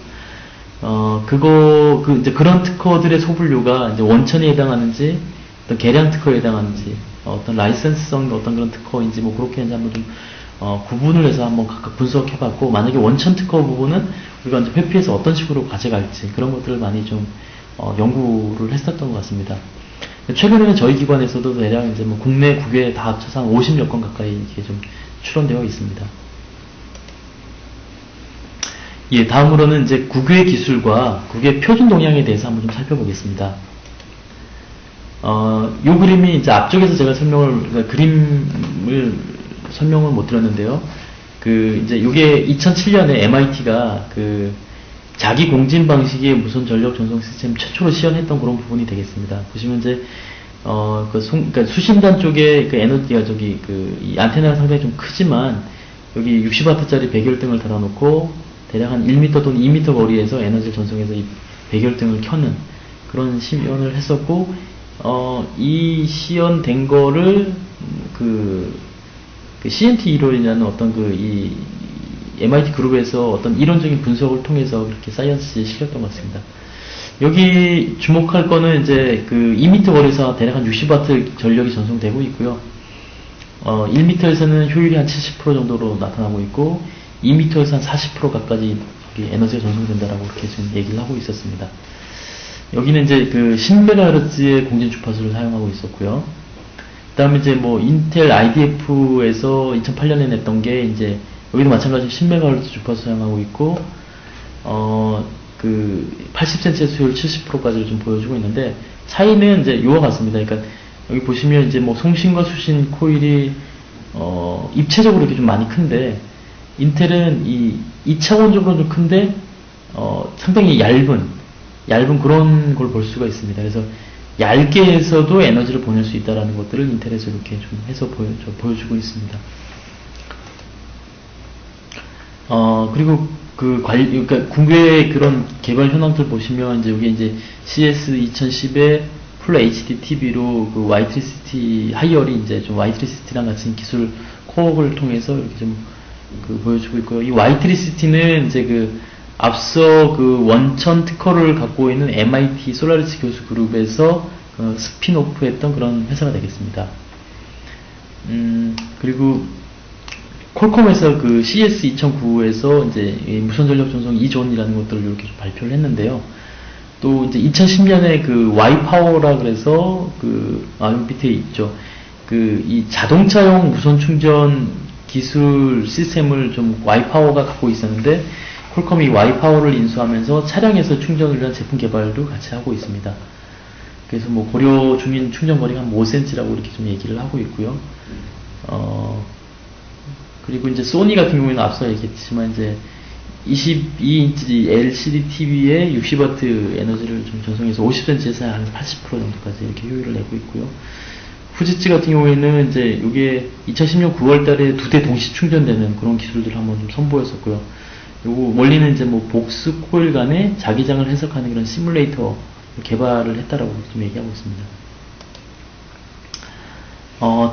이제 그런 특허들의 소분류가 이제 원천에 해당하는지, 어떤 개량 특허에 해당하는지, 어떤 라이센스성 어떤 그런 특허인지 뭐 그렇게 이제 한번 좀 구분을 해서 한번 각각 분석해봤고, 만약에 원천 특허 부분은 우리가 이제 회피해서 어떤 식으로 가져갈지 그런 것들을 많이 좀 연구를 했었던 것 같습니다. 최근에는 저희 기관에서도 대략 이제 뭐 국내, 국외 다 합쳐서 한 50여 건 가까이 이렇게 좀 출원되어 있습니다. 예, 다음으로는 이제 국외 기술과 국외 표준 동향에 대해서 한번 좀 살펴보겠습니다. 요 그림이 이제 앞쪽에서 제가 그림을 설명을 못 드렸는데요. 이제 요게 2007년에 MIT가 자기 공진 방식의 무선 전력 전송 시스템 최초로 시연했던 그런 부분이 되겠습니다. 보시면 이제 그러니까 수신단 쪽에 에너지가 이 안테나가 상당히 좀 크지만 여기 60W짜리 백열등을 달아놓고 대략 한 1m 또는 2m 거리에서 에너지를 전송해서 이 백열등을 켜는 그런 시연을 했었고, 이 시연된 거를 CNT 이론이라는 어떤 이 MIT 그룹에서 어떤 이론적인 분석을 통해서 그렇게 사이언스지에 실렸던 것 같습니다. 여기 주목할 거는 이제 2m 거리에서 대략 한 60W 전력이 전송되고 있고요. 1m에서는 효율이 한 70% 정도로 나타나고 있고, 2m에서 한 40% 가까이 에너지가 전송된다라고 이렇게 지금 얘기를 하고 있었습니다. 여기는 이제 10MHz의 공진 주파수를 사용하고 있었고요. 그 다음에 이제 뭐 인텔 IDF에서 2008년에 냈던 게 이제 여기도 마찬가지로 10MHz 주파수 사용하고 있고, 80cm의 수율 70%까지를 좀 보여주고 있는데, 차이는 이제 요와 같습니다. 그러니까 여기 보시면 이제 뭐 송신과 수신 코일이 입체적으로 이렇게 좀 많이 큰데, 인텔은 이 2차원적으로 좀 큰데 상당히 얇은 그런 걸 볼 수가 있습니다. 그래서 얇게 해서도 에너지를 보낼 수 있다는 것들을 인텔에서 이렇게 좀 해서 보여주고 있습니다. 그리고 그러니까 국외의 그런 개발 현황들 보시면 이제 여기 이제 CS 2010의 풀 HD TV로 그 Y360 하이얼이 이제 좀 Y360랑 같은 기술 코어를 통해서 이렇게 좀 보여주고 있고요. 이 Y360는 이제 앞서 원천 특허를 갖고 있는 MIT 솔라리스 교수 그룹에서 스핀오프 했던 그런 회사가 되겠습니다. 그리고 퀄컴에서 CS 2009에서 이제 무선 전력 전송 2존이라는 것들을 이렇게 좀 발표를 했는데요. 또 이제 2010년에 Y파워라 그래서 여기 밑에 있죠. 이 자동차용 무선 충전 기술 시스템을 좀 Y파워가 갖고 있었는데, 퀄컴이 Y파워를 인수하면서 차량에서 충전을 위한 제품 개발도 같이 하고 있습니다. 그래서 뭐 고려 중인 충전 거리가 한 5cm라고 이렇게 좀 얘기를 하고 있고요. 그리고 이제 소니 같은 경우에는 앞서 얘기했지만 이제 22인치 LCD TV에 60W 에너지를 좀 전송해서 50cm에서 한 80% 정도까지 이렇게 효율을 내고 있고요. 후지츠 같은 경우에는 이제 이게 2010년 9월 달에 2대 동시 충전되는 그런 기술들을 한번 좀 선보였었고요. 요거 원리는 이제 뭐 복수 코일 간의 자기장을 해석하는 그런 시뮬레이터 개발을 했다라고 좀 얘기하고 있습니다.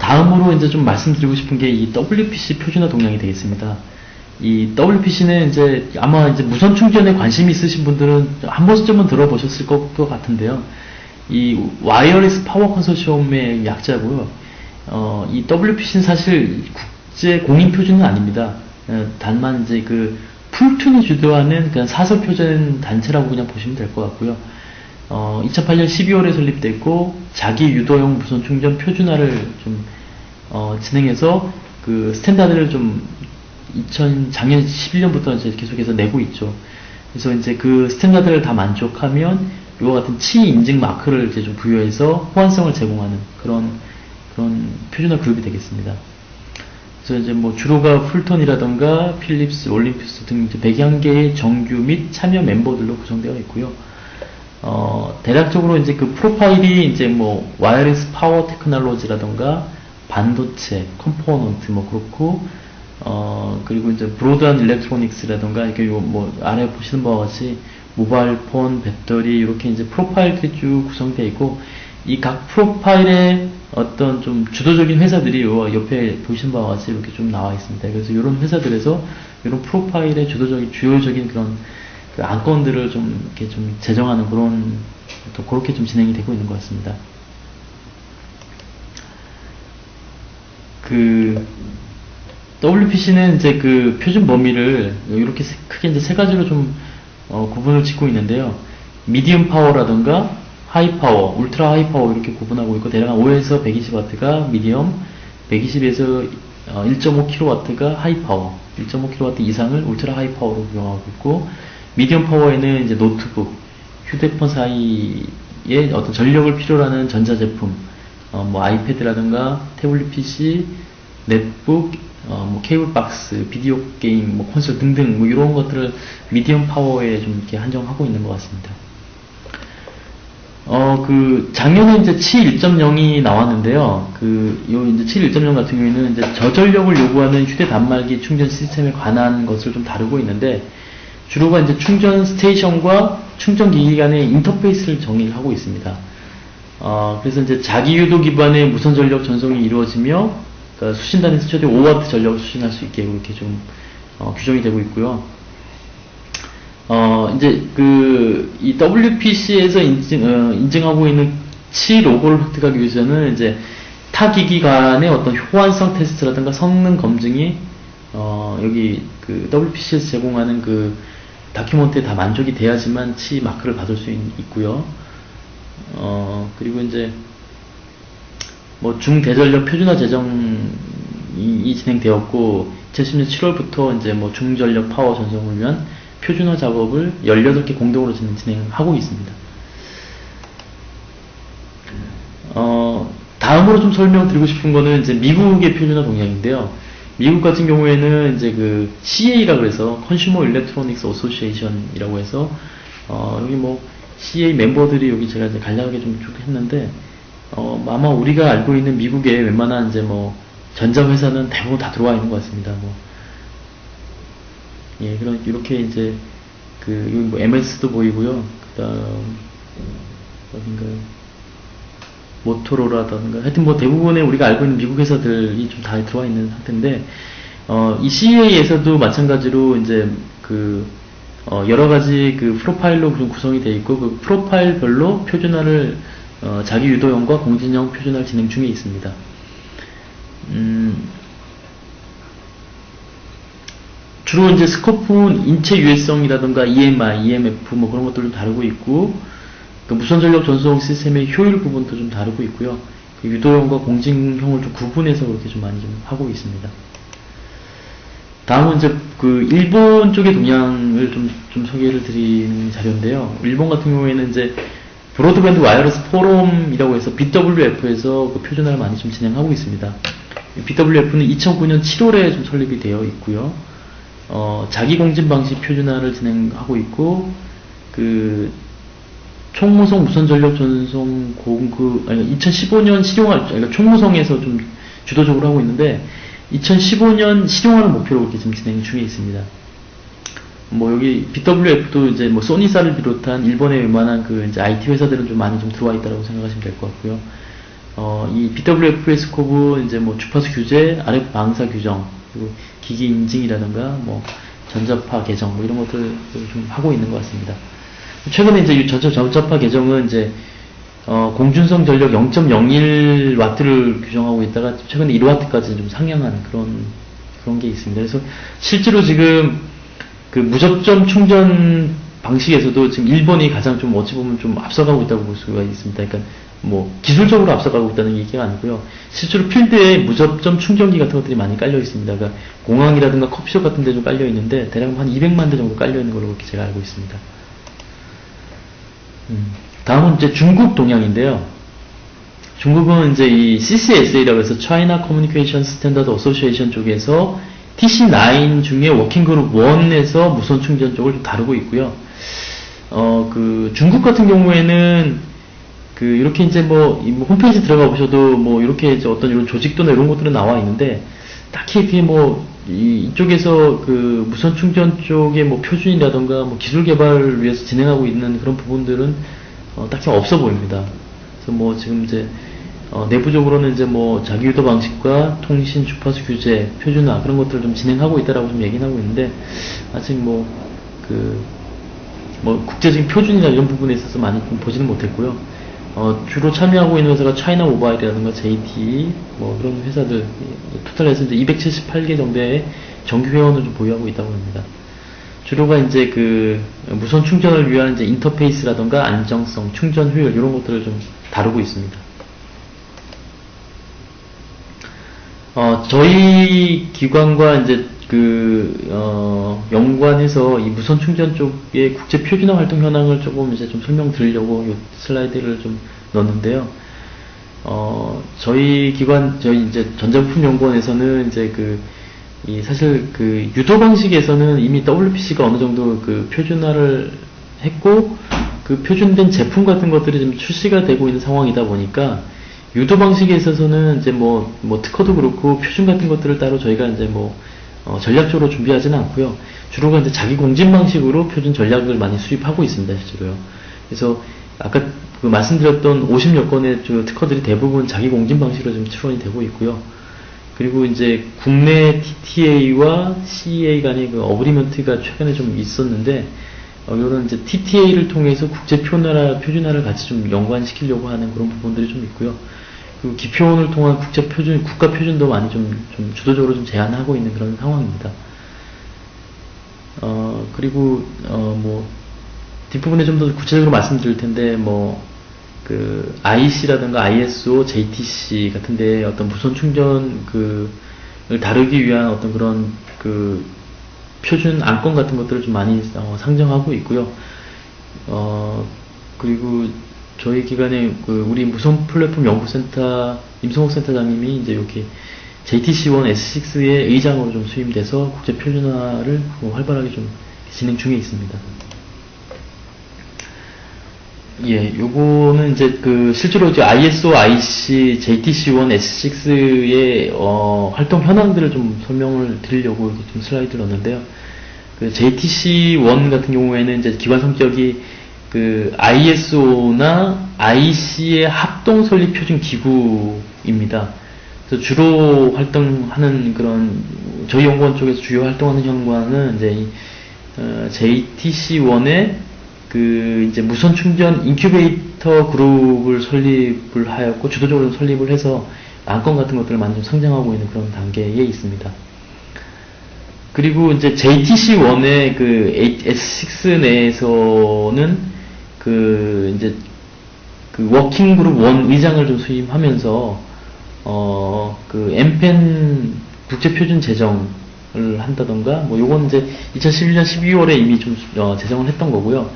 다음으로 이제 좀 말씀드리고 싶은 게 이 WPC 표준화 동향이 되겠습니다. 이 WPC는 이제 아마 이제 무선 충전에 관심이 있으신 분들은 한 번쯤은 들어보셨을 것 같은데요. 이 와이어리스 파워 컨소시엄의 약자고요. 이 WPC는 사실 국제 공인 표준은 아닙니다. 다만 이제 풀툰이 주도하는 그냥 사설 표준 단체라고 그냥 보시면 될 것 같고요. 2008년 12월에 설립됐고 자기 유도형 무선 충전 표준화를 좀 진행해서 스탠다드를 좀 작년 11년부터 이제 계속해서 내고 있죠. 그래서 이제 스탠다드를 다 만족하면 이와 같은 치 인증 마크를 이제 좀 부여해서 호환성을 제공하는 그런 표준화 그룹이 되겠습니다. 그래서 이제 뭐 주로가 풀톤이라던가 필립스, 올림푸스 등 이제 101개의 정규 및 참여 멤버들로 구성되어 있고요. 대략적으로 이제 프로파일이 이제 뭐 와이어리스 파워 테크놀로지라던가 반도체, 컴포넌트 뭐 그렇고 그리고 이제 브로드한 일렉트로닉스라던가 이렇게 뭐 아래 보시는 바와 같이 모바일 폰, 배터리 이렇게 이제 프로파일들이 쭉 구성되어 있고, 이 각 프로파일의 어떤 좀 주도적인 회사들이 요 옆에 보시는 바와 같이 이렇게 좀 나와 있습니다. 그래서 이런 회사들에서 이런 프로파일의 주요적인 그런 안건들을 좀 이렇게 좀 제정하는 또 그렇게 좀 진행이 되고 있는 것 같습니다. WPC는 이제 표준 범위를 이렇게 크게 이제 세 가지로 좀 구분을 짓고 있는데요. 미디엄 파워라든가 하이 파워, 울트라 하이 파워 이렇게 구분하고 있고, 대략 5에서 120W가 미디엄, 120에서 1.5kW가 하이 파워, 1.5kW 이상을 울트라 하이 파워로 구성하고 있고, 미디엄 파워에는 이제 노트북, 휴대폰 사이에 어떤 전력을 필요로 하는 전자제품, 뭐 아이패드라든가 태블릿 PC, 넷북, 뭐 케이블 박스, 비디오 게임, 뭐 콘솔 등등 뭐 이런 것들을 미디엄 파워에 좀 이렇게 한정하고 있는 것 같습니다. 작년에 이제 치 1.0이 나왔는데요. 요 이제 치 1.0 같은 경우에는 이제 저전력을 요구하는 휴대 단말기 충전 시스템에 관한 것을 좀 다루고 있는데, 주로가 이제 충전 스테이션과 충전 기기 간의 인터페이스를 정의를 하고 있습니다. 그래서 이제 자기 유도 기반의 무선 전력 전송이 이루어지며, 그러니까 수신단에서 최대 5W 전력을 수신할 수 있게 이렇게 좀 규정이 되고 있고요. 이제 이 WPC에서 인증하고 있는 치 로고를 획득하기 위해서는 이제 타 기기 간의 어떤 호환성 테스트라든가 성능 검증이 여기 WPC에서 제공하는 다큐멘트에 다 만족이 돼야지만 치 마크를 받을 수 있고요. 그리고 이제 뭐 중대전력 표준화 제정이 진행되었고, 2010년 7월부터 이제 뭐 중전력 파워 전송을 위한 표준화 작업을 18개 공동으로 진행하고 있습니다. 다음으로 좀 설명드리고 싶은 거는 이제 미국의 표준화 동향인데요. 미국 같은 경우에는 이제 그 CA라고 해서 Consumer Electronics Association이라고 해서 여기 뭐 CA 멤버들이 여기 제가 이제 간략하게 좀 쭉 했는데 아마 우리가 알고 있는 미국의 웬만한 이제 뭐 전자 회사는 대부분 다 들어와 있는 것 같습니다. 뭐 예, 그런 이렇게 이제 그 여기 뭐 MS도 보이고요. 그다음 어딘가요? 모토로라든가 하여튼 뭐 대부분의 우리가 알고 있는 미국 회사들이 좀 다 들어와 있는 상태인데 이 CA에서도 마찬가지로 이제 그 여러 가지 그 프로파일로 좀 구성이 되어 있고 그 프로파일별로 표준화를 자기 유도형과 공진형 표준화를 진행 중에 있습니다. 주로 이제 스코프는 인체 유해성이라든가 EMI, EMF 뭐 그런 것들을 다루고 있고 그 무선 전력 전송 시스템의 효율 부분도 좀 다루고 있고요. 그 유도형과 공진형을 좀 구분해서 그렇게 좀 많이 좀 하고 있습니다. 다음은 이제 그 일본 쪽의 동향을 좀 소개를 드리는 자료인데요. 일본 같은 경우에는 이제 브로드밴드 와이어리스 포럼이라고 해서 BWF에서 그 표준화를 많이 좀 진행하고 있습니다. BWF는 2009년 7월에 좀 설립이 되어 있고요. 자기 공진 방식 표준화를 진행하고 있고 그 총무성 무선 전력 전송 공급 2015년 실용화 그러니까 총무성에서 좀 주도적으로 하고 있는데 2015년 실용화를 목표로 이렇게 지금 진행 중에 있습니다. 뭐 여기 BWF도 이제 뭐 소니사를 비롯한 일본의 웬만한 그 이제 IT 회사들은 좀 많이 좀 들어와 있다고 생각하시면 될 것 같고요. 이 BWF의 스코프 이제 뭐 주파수 규제, RF 방사 규정, 그리고 기기 인증이라든가 뭐 전자파 개정 뭐 이런 것들을 좀 하고 있는 것 같습니다. 최근에 이제 전자파 개정은 이제 공준성 전력 0.01W를 규정하고 있다가 최근에 1W까지 좀 상향한 그런 게 있습니다. 그래서 실제로 지금 그 무접점 충전 방식에서도 지금 일본이 가장 좀 어찌 보면 좀 앞서가고 있다고 볼 수가 있습니다. 그러니까 뭐 기술적으로 앞서가고 있다는 얘기가 아니고요. 실제로 필드에 무접점 충전기 같은 것들이 많이 깔려 있습니다. 그러니까 공항이라든가 커피숍 같은 데 좀 깔려 있는데 대략 한 200만 대 정도 깔려 있는 걸로 그렇게 제가 알고 있습니다. 다음은 이제 중국 동향인데요. 중국은 이제 이 CCSA라고 해서 China Communication Standard Association 쪽에서 TC9 중에 워킹그룹 1에서 무선 충전 쪽을 좀 다루고 있고요. 그 중국 같은 경우에는 그 이렇게 이제 뭐 홈페이지 들어가 보셔도 뭐 이렇게 이제 어떤 이런 조직도나 이런 것들은 나와 있는데 딱히 그게 뭐 이쪽에서 그 무선 충전 쪽의 뭐 표준이라던가 뭐 기술 개발을 위해서 진행하고 있는 그런 부분들은 딱히 없어 보입니다. 그래서 뭐 지금 이제 내부적으로는 이제 뭐 자기유도 방식과 통신 주파수 규제, 표준화 그런 것들을 좀 진행하고 있다라고 좀 얘기는 하고 있는데 아직 뭐 국제적인 표준이나 이런 부분에 있어서 많이 좀 보지는 못했고요. 주로 참여하고 있는 회사가 차이나 모바일이라든가 JT 뭐 그런 회사들 토탈해서 이제 278개 정도의 정규 회원을 좀 보유하고 있다고 합니다. 주로가 이제 그 무선 충전을 위한 이제 인터페이스라든가 안정성, 충전 효율 이런 것들을 좀 다루고 있습니다. 저희 기관과 이제 연관해서 이 무선 충전 쪽의 국제 표준화 활동 현황을 조금 이제 좀 설명드리려고 이 슬라이드를 좀 넣었는데요. 저희 기관, 저희 이제 전자부품연구원에서는 이제 사실 유도 방식에서는 이미 WPC가 어느 정도 표준화를 했고, 표준된 제품 같은 것들이 좀 출시가 되고 있는 상황이다 보니까, 유도 방식에 있어서는 이제 특허도 그렇고, 표준 같은 것들을 따로 저희가 이제 전략적으로 준비하지는 않고요. 주로가 이제 자기 공진 방식으로 표준 전략을 많이 수립하고 있습니다, 실제로요. 그래서 아까 말씀드렸던 50여 건의 특허들이 대부분 자기 공진 방식으로 좀 출원이 되고 있고요. 그리고 이제 국내 TTA와 CEA 간의 어그리먼트가 최근에 좀 있었는데, 이런 이제 TTA를 통해서 국제 표준화를 같이 좀 연관시키려고 하는 그런 부분들이 좀 있고요. 그리고 기표원을 통한 국가 표준도 많이 좀 주도적으로 좀 제안하고 있는 그런 상황입니다. 그리고, 뒷부분에 좀 더 구체적으로 말씀드릴 텐데, IC라든가 ISO, JTC 같은데 어떤 무선 충전을 다루기 위한 어떤 그런 표준 안건 같은 것들을 좀 많이 상정하고 있고요. 그리고 저희 기관에 우리 무선 플랫폼 연구센터 임성욱 센터장님이 이제 여기 JTC1 S6의 의장으로 좀 수임돼서 국제 표준화를 활발하게 좀 진행 중에 있습니다. 예, 요거는 이제 실제로 이제 ISO, IC, JTC1, S6의 활동 현황들을 좀 설명을 드리려고 이렇게 좀 슬라이드를 넣었는데요. JTC1 같은 경우에는 이제 기관 성격이 ISO나 IC의 합동 설립 표준 기구입니다. 그래서 주로 활동하는 그런 저희 연구원 쪽에서 주요 활동하는 현관은 이제 JTC1의 이제 무선 충전 인큐베이터 그룹을 설립을 하였고, 주도적으로 설립을 해서 안건 같은 것들을 많이 좀 성장하고 있는 그런 단계에 있습니다. 그리고 이제 JTC1의 S6 내에서는 이제 워킹 그룹 1 의장을 좀 수임하면서, MPEN 국제 표준 제정을 한다던가, 요건 이제 2011년 12월에 이미 좀, 제정을 했던 거고요.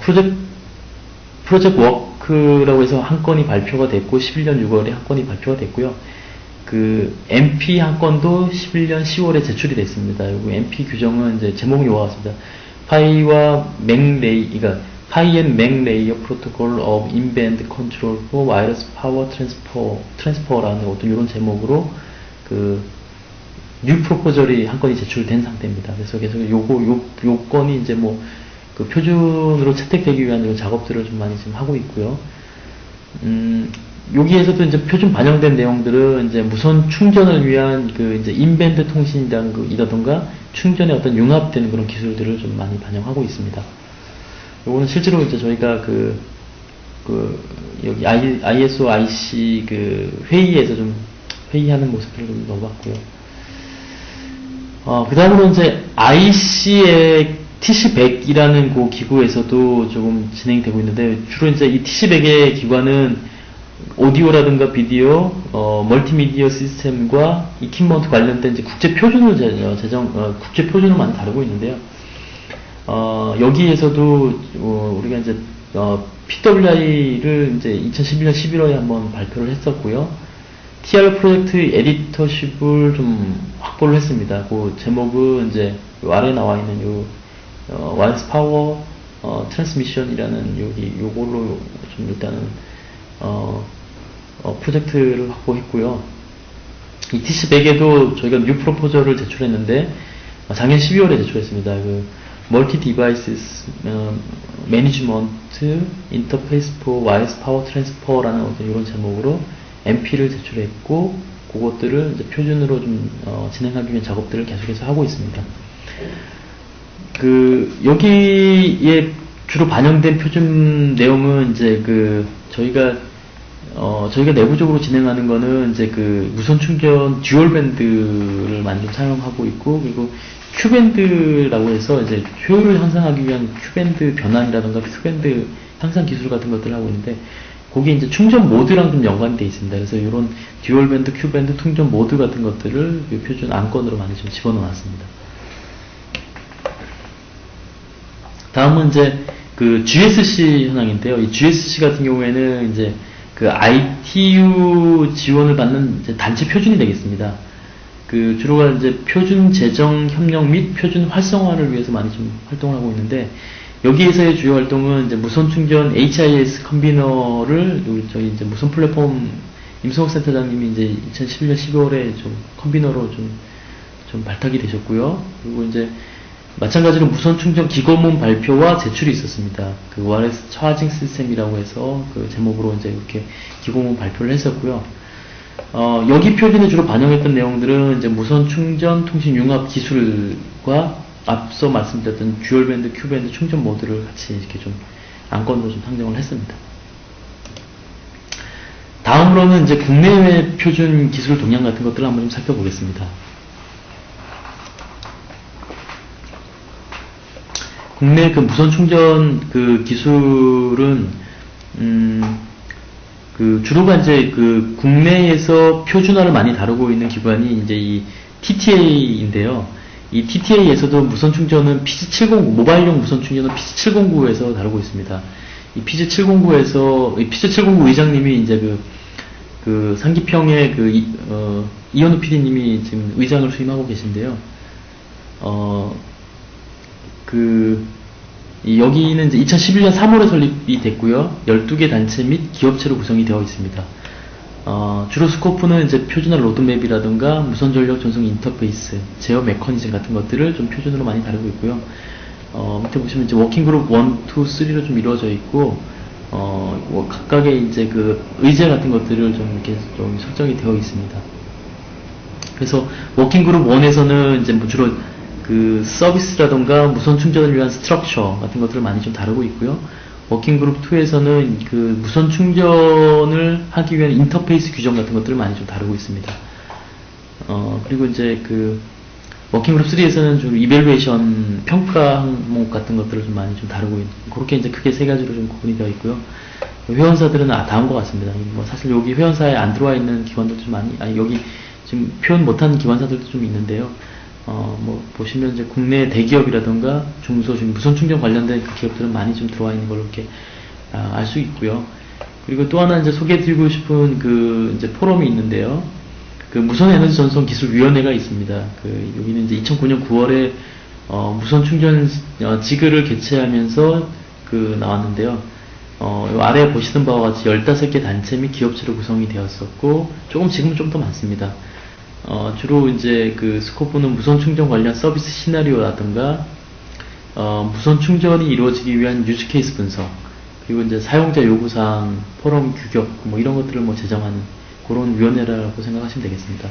프로젝트 워크라고 해서 한 건이 발표가 됐고, 11년 6월에 한 건이 발표가 됐고요. MP 한 건도 11년 10월에 제출이 됐습니다. 요 MP 규정은 이제 제목이 이와 같습니다. 파이와 맥레이, 그러니까 Pi and Mac Layer Protocol of In-Band Control for Wireless Power Transfer라는 어떤 이런 제목으로 뉴 프로포절이 한 건이 제출된 상태입니다. 그래서 계속 요 건이 이제 표준으로 채택되기 위한 이런 작업들을 좀 많이 지금 하고 있고요. 여기에서도 이제 표준 반영된 내용들은 이제 무선 충전을 위한 이제 인밴드 통신이라던가 충전에 어떤 융합되는 그런 기술들을 좀 많이 반영하고 있습니다. 요거는 실제로 이제 저희가 여기 ISO, IC 회의에서 좀 회의하는 모습들을 좀 넣어봤고요. 그 다음으로 이제 IC의 TC100이라는 기구에서도 조금 진행이 되고 있는데, 주로 이제 이 TC100의 기관은 오디오라든가 비디오, 멀티미디어 시스템과 이퀴먼트 관련된 이제 국제 표준을 국제 표준을 많이 다루고 있는데요. 여기에서도 우리가 이제 PWI를 이제 2011년 11월에 한번 발표를 했었고요. TR 프로젝트 에디터십을 좀 확보를 했습니다. 그 제목은 이제 아래에 나와 있는 와이어리스 파워 트랜스미션이라는 요걸로 좀 일단은 프로젝트를 확보했고요. 이 TC100에도 저희가 뉴 프로포저를 제출했는데 작년 12월에 제출했습니다. 멀티 디바이스 매니지먼트 인터페이스 포 와이어리스 파워 트랜스퍼라는 어떤 이런 제목으로 MP를 제출했고, 그것들을 이제 표준으로 좀 진행하기 위한 작업들을 계속해서 하고 있습니다. 여기에 주로 반영된 표준 내용은 이제 저희가 내부적으로 진행하는 거는 이제 무선 충전 듀얼 밴드를 많이 좀 사용하고 있고, 그리고 Q밴드라고 해서 이제 효율을 향상하기 위한 Q밴드 변환이라든가 Q밴드 향상 기술 같은 것들을 하고 있는데, 거기에 이제 충전 모드랑 좀 연관이 되어 있습니다. 그래서 이런 듀얼밴드, Q밴드 충전 모드 같은 것들을 표준 안건으로 많이 좀 집어넣었습니다. 다음은 이제 GSC 현황인데요. 이 GSC 같은 경우에는 이제 ITU 지원을 받는 이제 단체 표준이 되겠습니다. 주로가 이제 표준 제정 협력 및 표준 활성화를 위해서 많이 좀 활동을 하고 있는데, 여기에서의 주요 활동은 이제 무선 충전 HIS 컨비너를 저희 이제 무선 플랫폼 임성욱 센터장님이 이제 2011년 12월에 좀 컨비너로 좀 발탁이 되셨고요. 그리고 이제 마찬가지로 무선 충전 기본문 발표와 제출이 있었습니다. 와이어리스 차징 시스템이라고 해서 제목으로 이제 이렇게 기본문 발표를 했었고요. 여기 표준에 주로 반영했던 내용들은 이제 무선 충전 통신 융합 기술과 앞서 말씀드렸던 듀얼밴드, Q밴드 충전 모드를 같이 이렇게 좀 안건으로 좀 상정을 했습니다. 다음으로는 이제 국내외 표준 기술 동향 같은 것들을 한번 좀 살펴보겠습니다. 국내 무선 충전 기술은 주로가 이제 국내에서 표준화를 많이 다루고 있는 기관이 이제 이 TTA인데요. 이 TTA에서도 무선 충전은 PC709, 모바일용 무선 충전은 PC709에서 다루고 있습니다. 이 피즈709에서 피즈709 의장님이 이제 그 상기평의 이현우 PD님이 지금 의장을 수임하고 계신데요. 여기는 이제 2011년 3월에 설립이 됐고요. 12개 단체 및 기업체로 구성이 되어 있습니다. 주로 스코프는 이제 표준화 로드맵이라든가 무선 전력 전송 인터페이스, 제어 메커니즘 같은 것들을 좀 표준으로 많이 다루고 있고요. 밑에 보시면 이제 워킹 그룹 1, 2, 3로 좀 이루어져 있고, 각각의 이제 그 의제 같은 것들을 좀 이렇게 좀 설정이 되어 있습니다. 그래서 워킹 그룹 1에서는 이제 뭐 주로 그 서비스라던가 무선 충전을 위한 스트럭처 같은 것들을 많이 좀 다루고 있고요. 워킹 그룹 2에서는 그 무선 충전을 하기 위한 인터페이스 규정 같은 것들을 많이 좀 다루고 있습니다. 그리고 이제 그 워킹 그룹 3에서는 주로 이벨루에이션 평가 항목 같은 것들을 좀 많이 좀 다루고 있는, 그렇게 이제 크게 세 가지로 좀 구분이 되어 있고요. 회원사들은 다음과 같습니다. 뭐 사실 여기 회원사에 안 들어와 있는 기관들도 좀 많이, 여기 지금 표현 못한 기관사들도 좀 있는데요. 뭐 보시면 이제 국내 대기업이라든가 중소 지금 무선 충전 관련된 그 기업들은 많이 좀 들어와 있는 걸로 이렇게 알 수 있고요. 그리고 또 하나 이제 소개해드리고 싶은 그 이제 포럼이 있는데요. 그 무선 에너지 전송 기술 위원회가 있습니다. 여기는 이제 2009년 9월에 무선 충전 지그를 개최하면서 나왔는데요. 요 아래에 보시는 바와 같이 15개 단체 및 기업체로 구성이 되었었고, 지금은 좀 더 많습니다. 주로 이제 그 스코프는 무선 충전 관련 서비스 시나리오라든가, 무선 충전이 이루어지기 위한 유즈 케이스 분석, 그리고 이제 사용자 요구사항, 포럼 규격, 뭐 이런 것들을 뭐 제정하는 그런 위원회라고 생각하시면 되겠습니다.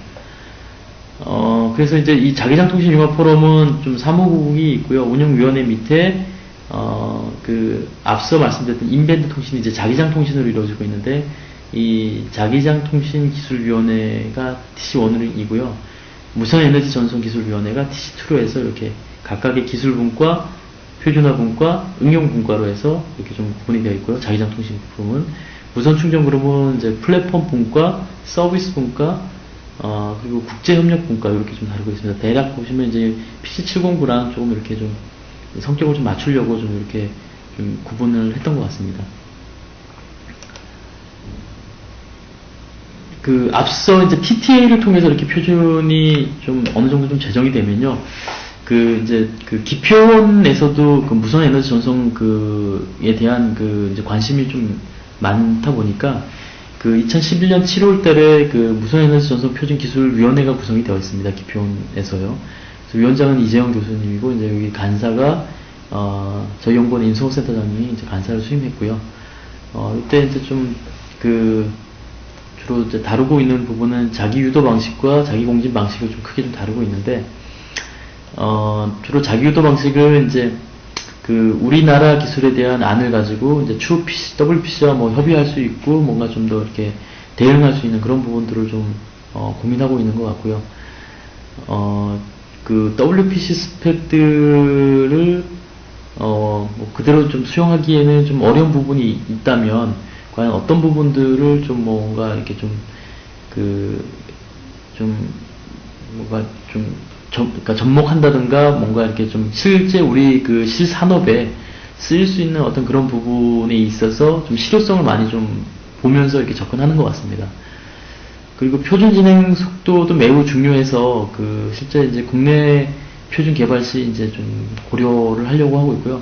그래서 이제 이 자기장 통신 융합 포럼은 좀 사무국이 있고요. 운영위원회 밑에, 앞서 말씀드렸던 인밴드 통신이 이제 자기장 통신으로 이루어지고 있는데, 이 자기장 통신 기술위원회가 TC1이고요. 무선 에너지 전송 기술위원회가 TC2로 해서 이렇게 각각의 기술분과, 표준화분과, 응용분과로 해서 이렇게 좀 구분이 되어 있고요. 자기장 통신 부분은. 무선 충전 그룹은 이제 플랫폼 분과, 서비스 분과, 그리고 국제협력 분과 이렇게 좀 다루고 있습니다. 대략 보시면 이제 PC709랑 조금 이렇게 좀 성격을 좀 맞추려고 좀 이렇게 좀 구분을 했던 것 같습니다. 앞서 이제 TTA를 통해서 이렇게 표준이 좀 어느 정도 좀 제정이 되면요. 기표원에서도 무선 에너지 전송에 대한 이제 관심이 좀 많다 보니까 2011년 7월 달에 무선 에너지 전송 표준 기술 위원회가 구성이 되어 있습니다. 기표원에서요. 그래서 위원장은 이재영 교수님이고, 이제 여기 간사가, 저희 연구원 인수센터장님이 이제 간사를 수임했고요. 이때 이제 좀 주로 이제 다루고 있는 부분은 자기 유도 방식과 자기 공진 방식을 좀 크게 좀 다루고 있는데, 주로 자기 유도 방식은 이제 우리나라 기술에 대한 안을 가지고 이제 추후 WPC와 뭐 협의할 수 있고, 뭔가 좀 더 이렇게 대응할 수 있는 그런 부분들을 좀 고민하고 있는 것 같고요. WPC 스펙들을 뭐 그대로 좀 수용하기에는 좀 어려운 부분이 있다면, 과연 어떤 부분들을 좀 뭔가 이렇게 그러니까 접목한다든가, 뭔가 이렇게 좀 실제 우리 실산업에 쓰일 수 있는 어떤 그런 부분에 있어서 좀 실효성을 많이 좀 보면서 이렇게 접근하는 것 같습니다. 그리고 표준 진행 속도도 매우 중요해서 실제 이제 국내 표준 개발 시 이제 좀 고려를 하려고 하고 있고요.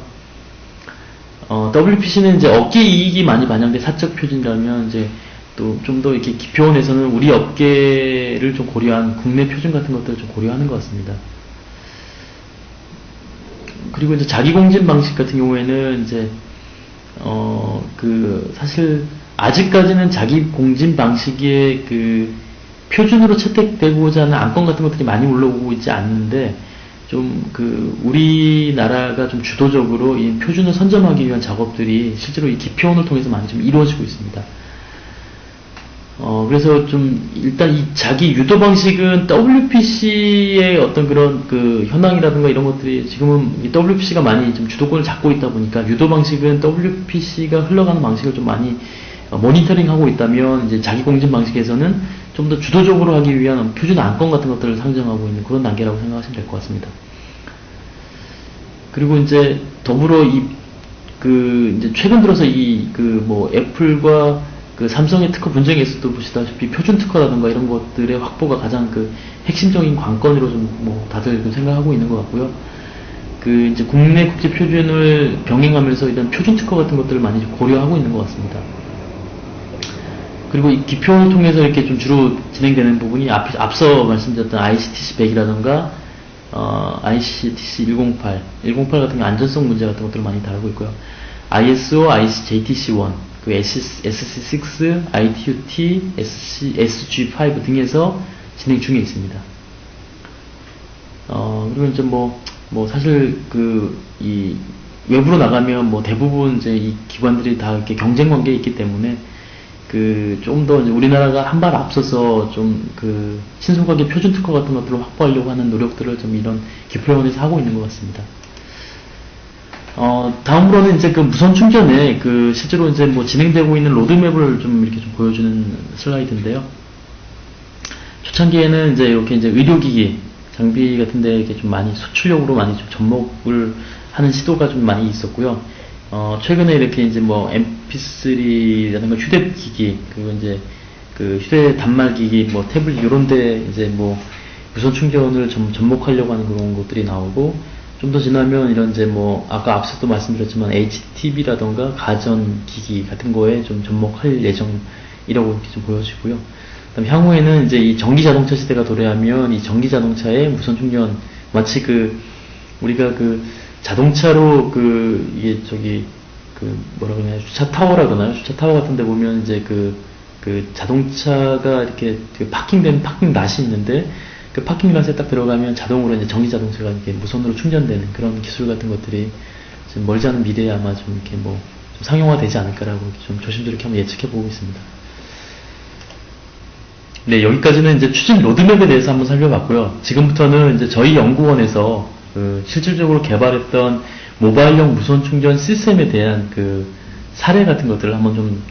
WPC는 이제 업계 이익이 많이 반영된 사적 표준이라면, 이제 또 좀 더 이렇게 기표원에서는 우리 업계를 좀 고려한 국내 표준 같은 것들을 좀 고려하는 것 같습니다. 그리고 이제 자기 공진 방식 같은 경우에는 이제 사실 아직까지는 자기 공진 방식의 표준으로 채택되고자 하는 안건 같은 것들이 많이 올라오고 있지 않는데, 좀 우리나라가 좀 주도적으로 이 표준을 선점하기 위한 작업들이 실제로 이 기표원을 통해서 많이 좀 이루어지고 있습니다. 그래서 좀 일단 이 자기 유도 방식은 WPC의 어떤 그런 현황이라든가 이런 것들이 지금은 이 WPC가 많이 좀 주도권을 잡고 있다 보니까, 유도 방식은 WPC가 흘러가는 방식을 좀 많이 모니터링하고 있다면, 이제 자기 공진 방식에서는 좀 더 주도적으로 하기 위한 표준 안건 같은 것들을 상정하고 있는 그런 단계라고 생각하시면 될 것 같습니다. 그리고 이제 더불어 이제 최근 들어서 이 그 뭐 애플과 그 삼성의 특허 분쟁에서도 보시다시피 표준 특허라든가 이런 것들의 확보가 가장 그 핵심적인 관건으로 좀 뭐 다들 좀 생각하고 있는 것 같고요. 그 이제 국내 국제 표준을 병행하면서 이런 표준 특허 같은 것들을 많이 좀 고려하고 있는 것 같습니다. 그리고 이 기표를 통해서 이렇게 좀 주로 진행되는 부분이 앞서 말씀드렸던 ICTC 100이라던가 ICTC 108 같은 게 안전성 문제 같은 것들을 많이 다루고 있고요. ISO, JTC 1, 그 SC6, ITUT, SG5 등에서 진행 중에 있습니다. 그리고 이제 뭐 사실 이 외부로 나가면 뭐 대부분 이제 이 기관들이 다 이렇게 경쟁 관계에 있기 때문에 좀 더 우리나라가 한 발 앞서서 좀 신속하게 표준 특허 같은 것들을 확보하려고 하는 노력들을 좀 이런 기프병원에서 하고 있는 것 같습니다. 다음으로는 이제 무선 충전에 실제로 이제 뭐 진행되고 있는 로드맵을 좀 이렇게 좀 보여주는 슬라이드인데요. 초창기에는 이제 이렇게 이제 의료기기, 장비 같은 데 이렇게 좀 많이 수출용으로 많이 좀 접목을 하는 시도가 좀 많이 있었고요. 최근에 이렇게 이제 뭐 MP3라든가 휴대기기, 그리고 이제 휴대 단말기기, 뭐 태블릿 요런데 이제 뭐 무선 충전을 접목하려고 하는 그런 것들이 나오고, 좀 더 지나면 이런 이제 뭐 아까 앞서도 말씀드렸지만 HTV라든가 가전기기 같은 거에 좀 접목할 예정이라고 이렇게 좀 보여지고요. 그다음 향후에는 이제 이 전기 자동차 시대가 도래하면 이 전기 자동차에 무선 충전, 마치 우리가 자동차로 이게 뭐라 그러냐, 주차 타워라 그러나요? 주차 타워 같은 데 보면 이제 자동차가 이렇게 파킹된 파킹 낫이 있는데, 그 파킹 낫에 딱 들어가면 자동으로 이제 전기 자동차가 이렇게 무선으로 충전되는 그런 기술 같은 것들이 지금 멀지 않은 미래에 아마 좀 이렇게 좀 상용화되지 않을까라고 좀 조심스럽게 한번 예측해 보고 있습니다. 네, 여기까지는 이제 추진 로드맵에 대해서 한번 살펴봤고요. 지금부터는 이제 저희 연구원에서 실질적으로 개발했던 모바일형 무선 충전 시스템에 대한 사례 같은 것들을 한번 좀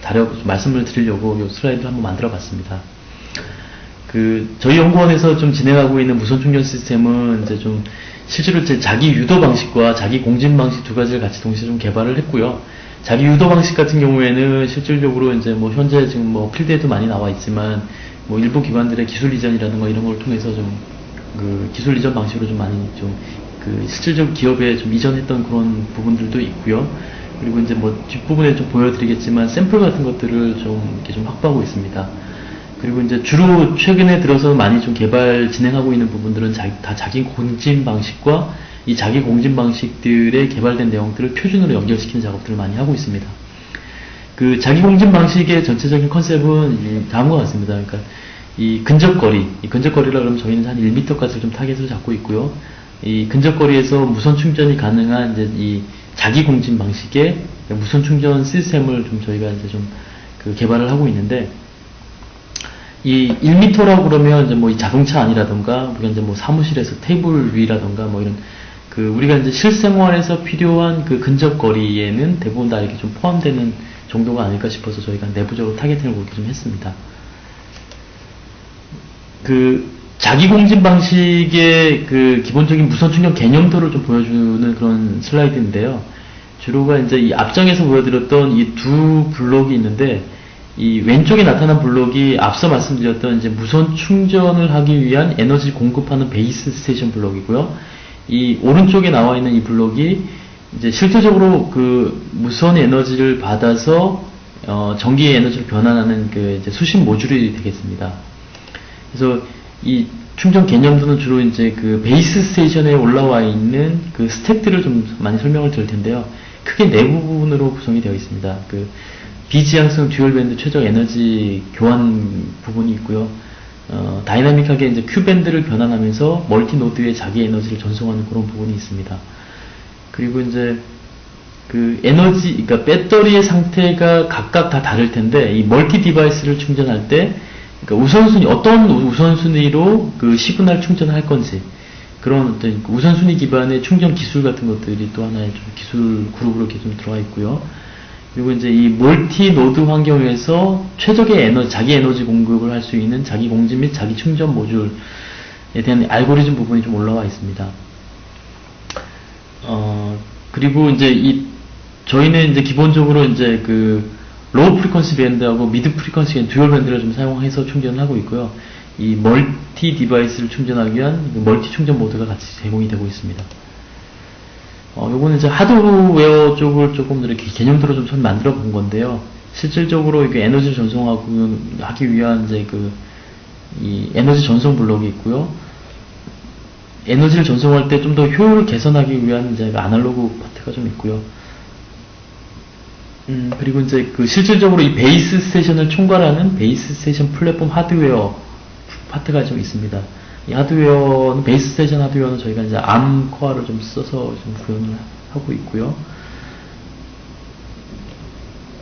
말씀을 드리려고 이 슬라이드를 한번 만들어 봤습니다. 저희 연구원에서 좀 진행하고 있는 무선 충전 시스템은 이제 좀 실제로 이제 자기 유도 방식과 자기 공진 방식 두 가지를 같이 동시에 좀 개발을 했고요. 자기 유도 방식 같은 경우에는 실질적으로 이제 뭐 현재 지금 뭐 필드에도 많이 나와 있지만 뭐 일부 기관들의 기술 이전이라든가 이런 걸 통해서 좀 기술 이전 방식으로 좀 많이 좀 실질적 기업에 좀 이전했던 그런 부분들도 있고요. 그리고 이제 뭐 뒷부분에 좀 보여드리겠지만 샘플 같은 것들을 좀 이렇게 좀 확보하고 있습니다. 그리고 이제 주로 최근에 들어서 많이 좀 진행하고 있는 부분들은 다 자기 공진 방식과 이 자기 공진 방식들의 개발된 내용들을 표준으로 연결시키는 작업들을 많이 하고 있습니다. 자기 공진 방식의 전체적인 컨셉은 다음과 같습니다. 그러니까 이 근접거리라 그러면 저희는 한 1m까지 좀 타겟을 잡고 있고요. 이 근접거리에서 무선 충전이 가능한 이제 이 자기 공진 방식의 무선 충전 시스템을 좀 저희가 이제 좀 개발을 하고 있는데, 이 1m라고 그러면 이제 뭐 이 자동차 안이라던가 우리가 이제 뭐 사무실에서 테이블 위라던가 뭐 이런 우리가 이제 실생활에서 필요한 근접거리에는 대부분 다 이렇게 좀 포함되는 정도가 아닐까 싶어서 저희가 내부적으로 타겟팅을 그렇게 좀 했습니다. 자기 공진 방식의 기본적인 무선 충전 개념도를 좀 보여주는 그런 슬라이드인데요. 주로가 이제 이 앞장에서 보여드렸던 이 두 블록이 있는데, 이 왼쪽에 나타난 블록이 앞서 말씀드렸던 이제 무선 충전을 하기 위한 에너지 공급하는 베이스 스테이션 블록이고요. 이 오른쪽에 나와 있는 이 블록이 이제 실질적으로 무선 에너지를 받아서 전기의 에너지로 변환하는 이제 수신 모듈이 되겠습니다. 그래서 이 충전 개념도는 주로 이제 베이스 스테이션에 올라와 있는 스택들을 좀 많이 설명을 드릴 텐데요. 크게 네 부분으로 구성이 되어 있습니다. 비지향성 듀얼밴드 최적 에너지 교환 부분이 있고요. 다이나믹하게 이제 Q밴드를 변환하면서 멀티노드에 자기 에너지를 전송하는 그런 부분이 있습니다. 그리고 이제 그러니까 배터리의 상태가 각각 다 다를 텐데, 이 멀티 디바이스를 충전할 때, 그러니까 어떤 우선순위로 시그널 충전을 할 건지, 그런 어떤 우선순위 기반의 충전 기술 같은 것들이 또 하나의 좀 기술 그룹으로 이렇게 좀 들어와 있고요. 그리고 이제 이 멀티 노드 환경에서 최적의 자기 에너지 공급을 할 수 있는 자기 공진 및 자기 충전 모듈에 대한 알고리즘 부분이 좀 올라와 있습니다. 그리고 이제 이 저희는 이제 기본적으로 이제 그 로우 프리퀀시 밴드하고 미드 프리퀀시 밴드 듀얼 밴드를 좀 사용해서 충전을 하고 있고요. 이 멀티 디바이스를 충전하기 위한 그 멀티 충전 모드가 같이 제공이 되고 있습니다. 요거는 이제 하드웨어 쪽을 조금 이렇게 개념들을 좀 만들어 본 건데요. 실질적으로 이게 에너지를 전송하기 위한 이제 이 에너지 전송 블록이 있고요. 에너지를 전송할 때 좀 더 효율을 개선하기 위한 이제 아날로그 파트가 좀 있고요. 그리고 이제 실질적으로 이 베이스 스테이션을 총괄하는 베이스 스테이션 플랫폼 하드웨어 파트가 좀 있습니다. 이 하드웨어는, 베이스 스테이션 하드웨어는 저희가 이제 ARM 코어를 좀 써서 좀 구현을 하고 있고요.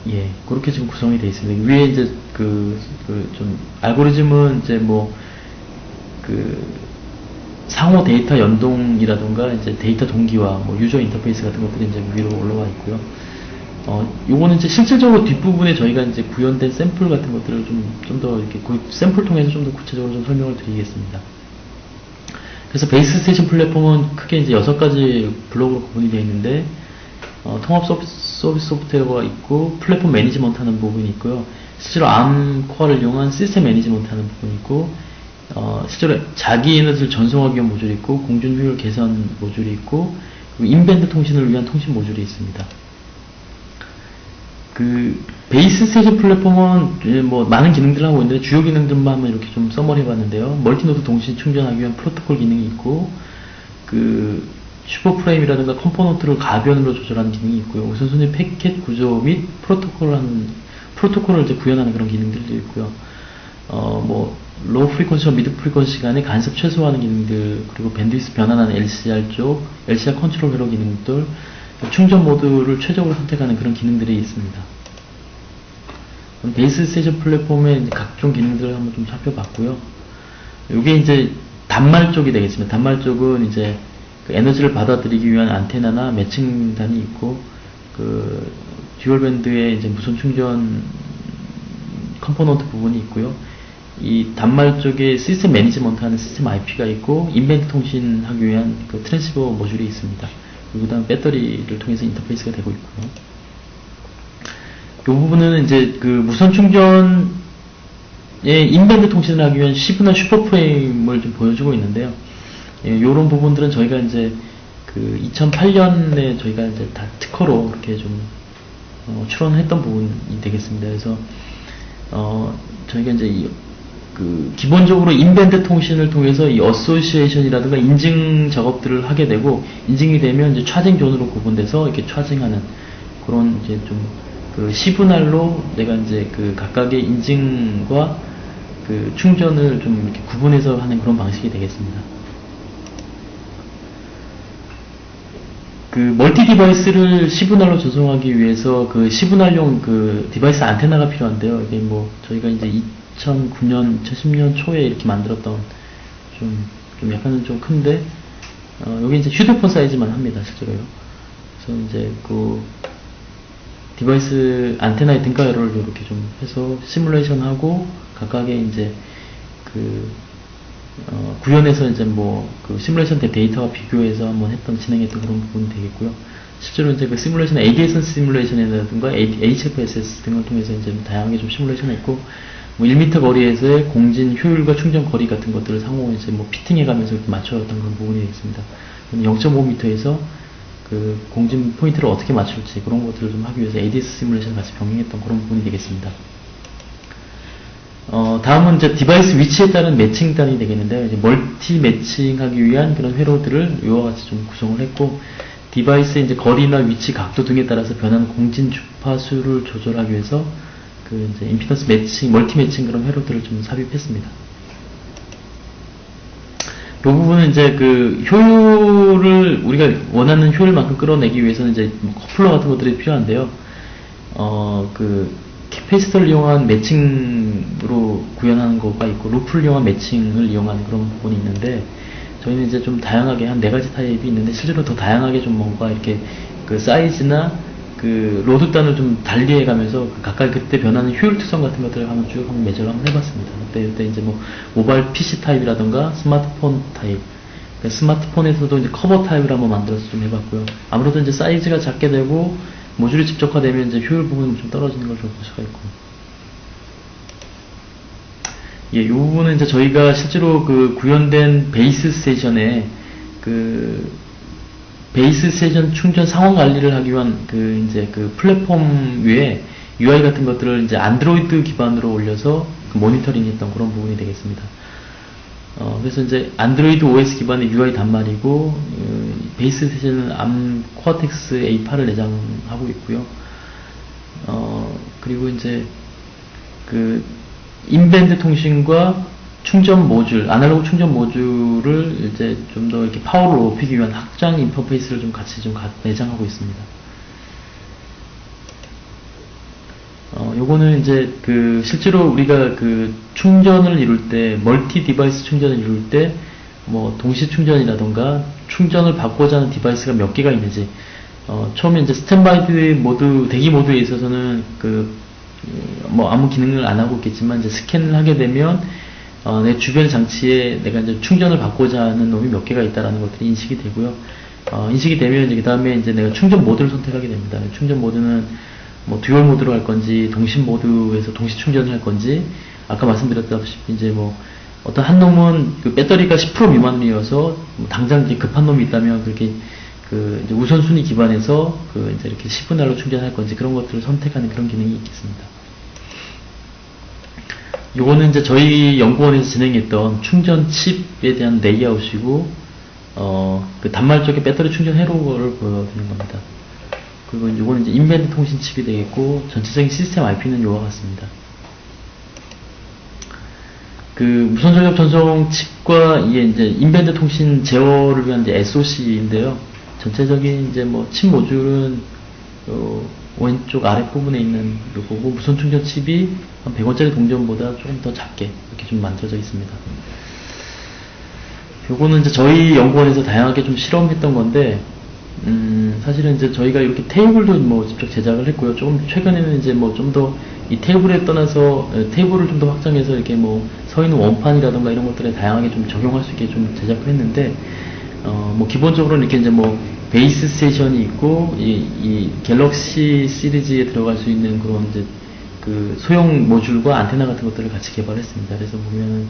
예, 그렇게 지금 구성이 되어 있습니다. 위에 이제 좀 알고리즘은 이제 상호 데이터 연동이라든가 이제 데이터 동기화, 유저 인터페이스 같은 것들이 이제 위로 올라와 있고요. 요거는 이제 실질적으로 뒷부분에 저희가 이제 구현된 샘플 같은 것들을 좀 더 이렇게 샘플 통해서 좀 더 구체적으로 좀 설명을 드리겠습니다. 그래서 베이스 스테이션 플랫폼은 크게 이제 6가지 블록으로 구분이 되어 있는데, 통합 서비스 소프트웨어가 있고, 플랫폼 매니지먼트 하는 부분이 있고요. 실제로 ARM 코어를 이용한 시스템 매니지먼트 하는 부분이 있고, 실제로 자기 에너지를 전송하기 위한 모듈이 있고, 공준 효율 개선 모듈이 있고, 그리고 인밴드 통신을 위한 통신 모듈이 있습니다. 베이스 스테이션 플랫폼은 많은 기능들을 하고 있는데, 주요 기능들만 한번 이렇게 좀 써머리 해봤는데요. 멀티노드 동시 충전하기 위한 프로토콜 기능이 있고, 슈퍼프레임이라든가 컴포넌트를 가변으로 조절하는 기능이 있고요. 우선순위 패킷 구조 및 프로토콜을 이제 구현하는 그런 기능들도 있고요. 로우 프리퀀시와 미드 프리퀀시 간의 간섭 최소화하는 기능들, 그리고 밴드위스 변환하는 LCR 쪽, LCR 컨트롤 회로 기능들, 충전 모드를 최적으로 선택하는 그런 기능들이 있습니다. 베이스 스테이션 플랫폼의 각종 기능들을 한번 좀 살펴봤고요. 이게 이제 단말 쪽이 되겠습니다. 단말 쪽은 이제 에너지를 받아들이기 위한 안테나나 매칭단이 있고, 듀얼 밴드의 이제 무선 충전 컴포넌트 부분이 있고요. 이 단말 쪽에 시스템 매니지먼트 하는 시스템 IP가 있고, 인밴드 통신하기 위한 트랜시버 모듈이 있습니다. 그 다음 배터리를 통해서 인터페이스가 되고 있고요. 이 부분은 이제 무선 충전의 인밴드 통신을 하기 위한 시브나 슈퍼프레임을 좀 보여주고 있는데요. 요런 부분들은 저희가 이제 2008년에 저희가 이제 다 특허로 이렇게 좀 출원했던 부분이 되겠습니다. 그래서 저희가 이제 기본적으로 인밴드 통신을 통해서 이 어소시에이션이라든가 인증 작업들을 하게 되고, 인증이 되면 이제 차징 존으로 구분돼서 이렇게 차징하는 그런 이제 좀 시분할로 내가 이제 각각의 인증과 충전을 좀 이렇게 구분해서 하는 그런 방식이 되겠습니다. 멀티 디바이스를 시분할로 전송하기 위해서 시분할용 디바이스 안테나가 필요한데요. 이게 저희가 이제 2009년, 2010년 초에 이렇게 만들었던 좀 약간은 좀 큰데, 여기 이제 휴대폰 사이즈만 합니다, 실제로요. 그래서 이제 디바이스 안테나의 등가열을 이렇게 좀 해서 시뮬레이션 하고, 각각의 이제 구현해서 이제 시뮬레이션 된 데이터와 비교해서 한번 진행했던 그런 부분이 되겠고요. 실제로 이제 시뮬레이션, ADS 시뮬레이션이라든가 HFSS 등을 통해서 이제 다양하게 좀 시뮬레이션 했고, 1m 거리에서의 공진 효율과 충전 거리 같은 것들을 상호 이제 피팅해가면서 이렇게 맞춰왔던 그런 부분이 되겠습니다. 0.5m에서 공진 포인트를 어떻게 맞출지 그런 것들을 좀 하기 위해서 ADS 시뮬레이션을 같이 병행했던 그런 부분이 되겠습니다. 다음은 이제 디바이스 위치에 따른 매칭단이 되겠는데요. 이제 멀티 매칭하기 위한 그런 회로들을 이와 같이 좀 구성을 했고, 디바이스의 이제 거리나 위치, 각도 등에 따라서 변하는 공진 주파수를 조절하기 위해서 이제 임피던스 매칭, 멀티 매칭 그런 회로들을 좀 삽입했습니다. 이 부분은 이제 효율을, 우리가 원하는 효율만큼 끌어내기 위해서는 이제 커플러 같은 것들이 필요한데요. 캐패시터를 이용한 매칭으로 구현하는 거가 있고, 루프를 이용한 매칭을 이용한 그런 부분이 있는데, 저희는 이제 좀 다양하게 한 4가지 타입이 있는데, 실제로 더 다양하게 좀 뭔가 이렇게 사이즈나 로드단을 좀 달리해 가면서 각각 그때 변하는 효율 특성 같은 것들을 한번 매저를 한번 해봤습니다. 그때 이제 모바일 PC 타입이라던가 스마트폰 타입, 스마트폰에서도 이제 커버 타입을 한번 만들어서 좀 해봤고요. 아무래도 이제 사이즈가 작게 되고 모듈이 집적화되면 이제 효율 부분이 좀 떨어지는 걸 좀 볼 수가 있고. 예, 이 부분은 이제 저희가 실제로 그 구현된 베이스 스테이션에 그 베이스 스테이션 충전 상황 관리를 하기 위한 그 이제 그 플랫폼 위에 UI 같은 것들을 이제 안드로이드 기반으로 올려서 그 모니터링 했던 그런 부분이 되겠습니다. 그래서 이제 안드로이드 OS 기반의 UI 단말이고, 베이스 스테이션은 암 코어텍스 A8을 내장하고 있고요. 그리고 이제 그 인밴드 통신과 충전 모듈, 아날로그 충전 모듈을 이제 좀 더 이렇게 파워를 높이기 위한 확장 인터페이스를 좀 같이 좀 내장하고 있습니다. 요거는 이제 그 실제로 우리가 그 충전을 이룰 때, 멀티 디바이스 충전을 이룰 때, 뭐 동시 충전이라던가 충전을 받고자 하는 디바이스가 몇 개가 있는지, 처음에 이제 스탠바이 모드, 대기 모드에 있어서는 뭐 아무 기능을 안 하고 있겠지만 이제 스캔을 하게 되면 내 주변 장치에 내가 이제 충전을 받고자 하는 놈이 몇 개가 있다라는 것들이 인식이 되고요. 인식이 되면 이제 그 다음에 이제 내가 충전 모드를 선택하게 됩니다. 충전 모드는 뭐 듀얼 모드로 할 건지, 동심 모드에서 동시 충전을 할 건지, 아까 말씀드렸다시피 이제 뭐 어떤 한 놈은 그 배터리가 10% 미만이어서 뭐 당장 이제 급한 놈이 있다면 그렇게 그 이제 우선순위 기반에서 그 이제 이렇게 10분 안으로 충전할 건지 그런 것들을 선택하는 그런 기능이 있겠습니다. 요거는 이제 저희 연구원에서 진행했던 충전 칩에 대한 레이아웃이고, 그 단말 쪽에 배터리 충전 회로를 보여드리는 겁니다. 그리고 요거는 이제 인밴드 통신 칩이 되겠고, 전체적인 시스템 IP는 요와 같습니다. 그 무선 전력 전송 칩과 이게 이제 인밴드 통신 제어를 위한 이제 SoC인데요. 전체적인 이제 뭐 칩 모듈은 왼쪽 아랫부분에 있는 요거고, 무선 충전 칩이 한 100원짜리 동전보다 조금 더 작게 이렇게 좀 만들어져 있습니다. 요거는 이제 저희 연구원에서 다양하게 좀 실험했던 건데, 사실은 이제 저희가 이렇게 테이블도 뭐 직접 제작을 했고요. 조금 최근에는 이제 뭐 좀 더 이 테이블에 떠나서 테이블을 좀 더 확장해서 이렇게 뭐 서 있는 원판이라던가 이런 것들에 다양하게 좀 적용할 수 있게 좀 제작을 했는데, 뭐 기본적으로는 이렇게 이제 뭐 베이스 스테이션이 있고, 이 갤럭시 시리즈에 들어갈 수 있는 그런 이제 그 소형 모듈과 안테나 같은 것들을 같이 개발했습니다. 그래서 보면은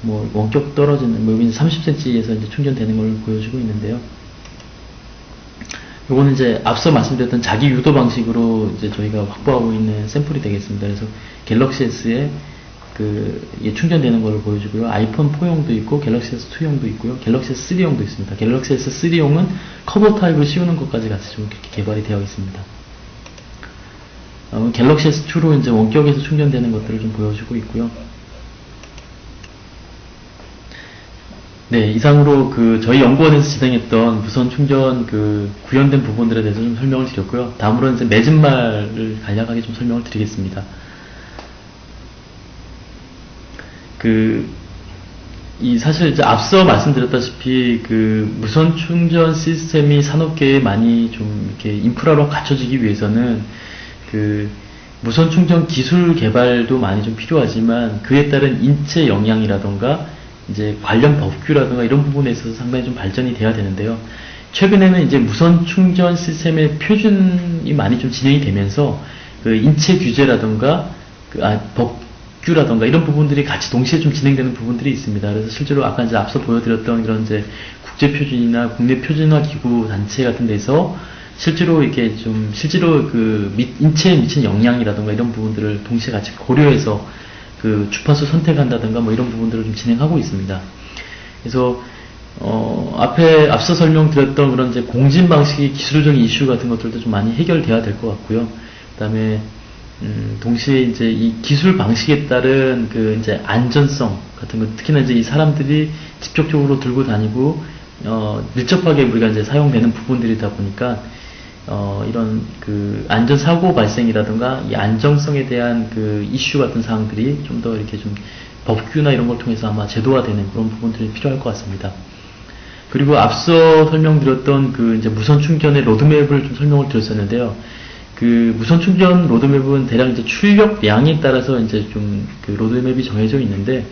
뭐 원격 떨어지는, 뭐 여기는 30cm에서 이제 충전되는 걸 보여주고 있는데요. 요거는 이제 앞서 말씀드렸던 자기 유도 방식으로 이제 저희가 확보하고 있는 샘플이 되겠습니다. 그래서 갤럭시 S에 충전되는 걸 보여주고요. 아이폰 4용도 있고, 갤럭시 S2용도 있고요. 갤럭시 S3용도 있습니다. 갤럭시 S3용은 커버 타입을 씌우는 것까지 같이 좀 이렇게 개발이 되어 있습니다. 갤럭시 S2로 이제 원격에서 충전되는 것들을 좀 보여주고 있고요. 네, 이상으로 그 저희 연구원에서 진행했던 무선 충전 그 구현된 부분들에 대해서 좀 설명을 드렸고요. 다음으로는 이제 맺은말을 간략하게 좀 설명을 드리겠습니다. 사실 이제 앞서 말씀드렸다시피 그 무선 충전 시스템이 산업계에 많이 좀 이렇게 인프라로 갖춰지기 위해서는 그 무선 충전 기술 개발도 많이 좀 필요하지만, 그에 따른 인체 역량이라던가 이제 관련 법규라든가 이런 부분에 있어서 상당히 좀 발전이 돼야 되는데요. 최근에는 이제 무선 충전 시스템의 표준이 많이 좀 진행이 되면서 그 인체 규제라든가 법규라든가 이런 부분들이 같이 동시에 좀 진행되는 부분들이 있습니다. 그래서 실제로 아까 이제 앞서 보여드렸던 이런 이제 국제 표준이나 국내 표준화 기구 단체 같은 데서 실제로 그 인체에 미치는 영향이라든가 이런 부분들을 동시에 같이 고려해서 그 주파수 선택한다든가 뭐 이런 부분들을 좀 진행하고 있습니다. 그래서 앞서 설명드렸던 그런 이제 공진 방식의 기술적인 이슈 같은 것들도 좀 많이 해결돼야 될 것 같고요. 그다음에 동시에 이제 이 기술 방식에 따른 그 이제 안전성 같은 것, 특히나 이제 이 사람들이 직접적으로 들고 다니고 밀접하게 우리가 이제 사용되는 부분들이다 보니까 이런 그 안전사고 발생이라든가 이 안정성에 대한 그 이슈 같은 사항들이 좀 더 이렇게 좀 법규나 이런 걸 통해서 아마 제도화되는 그런 부분들이 필요할 것 같습니다. 그리고 앞서 설명드렸던 그 이제 무선 충전의 로드맵을 좀 설명을 드렸었는데요. 그 무선 충전 로드맵은 대략 이제 출력량에 따라서 이제 좀 그 로드맵이 정해져 있는데,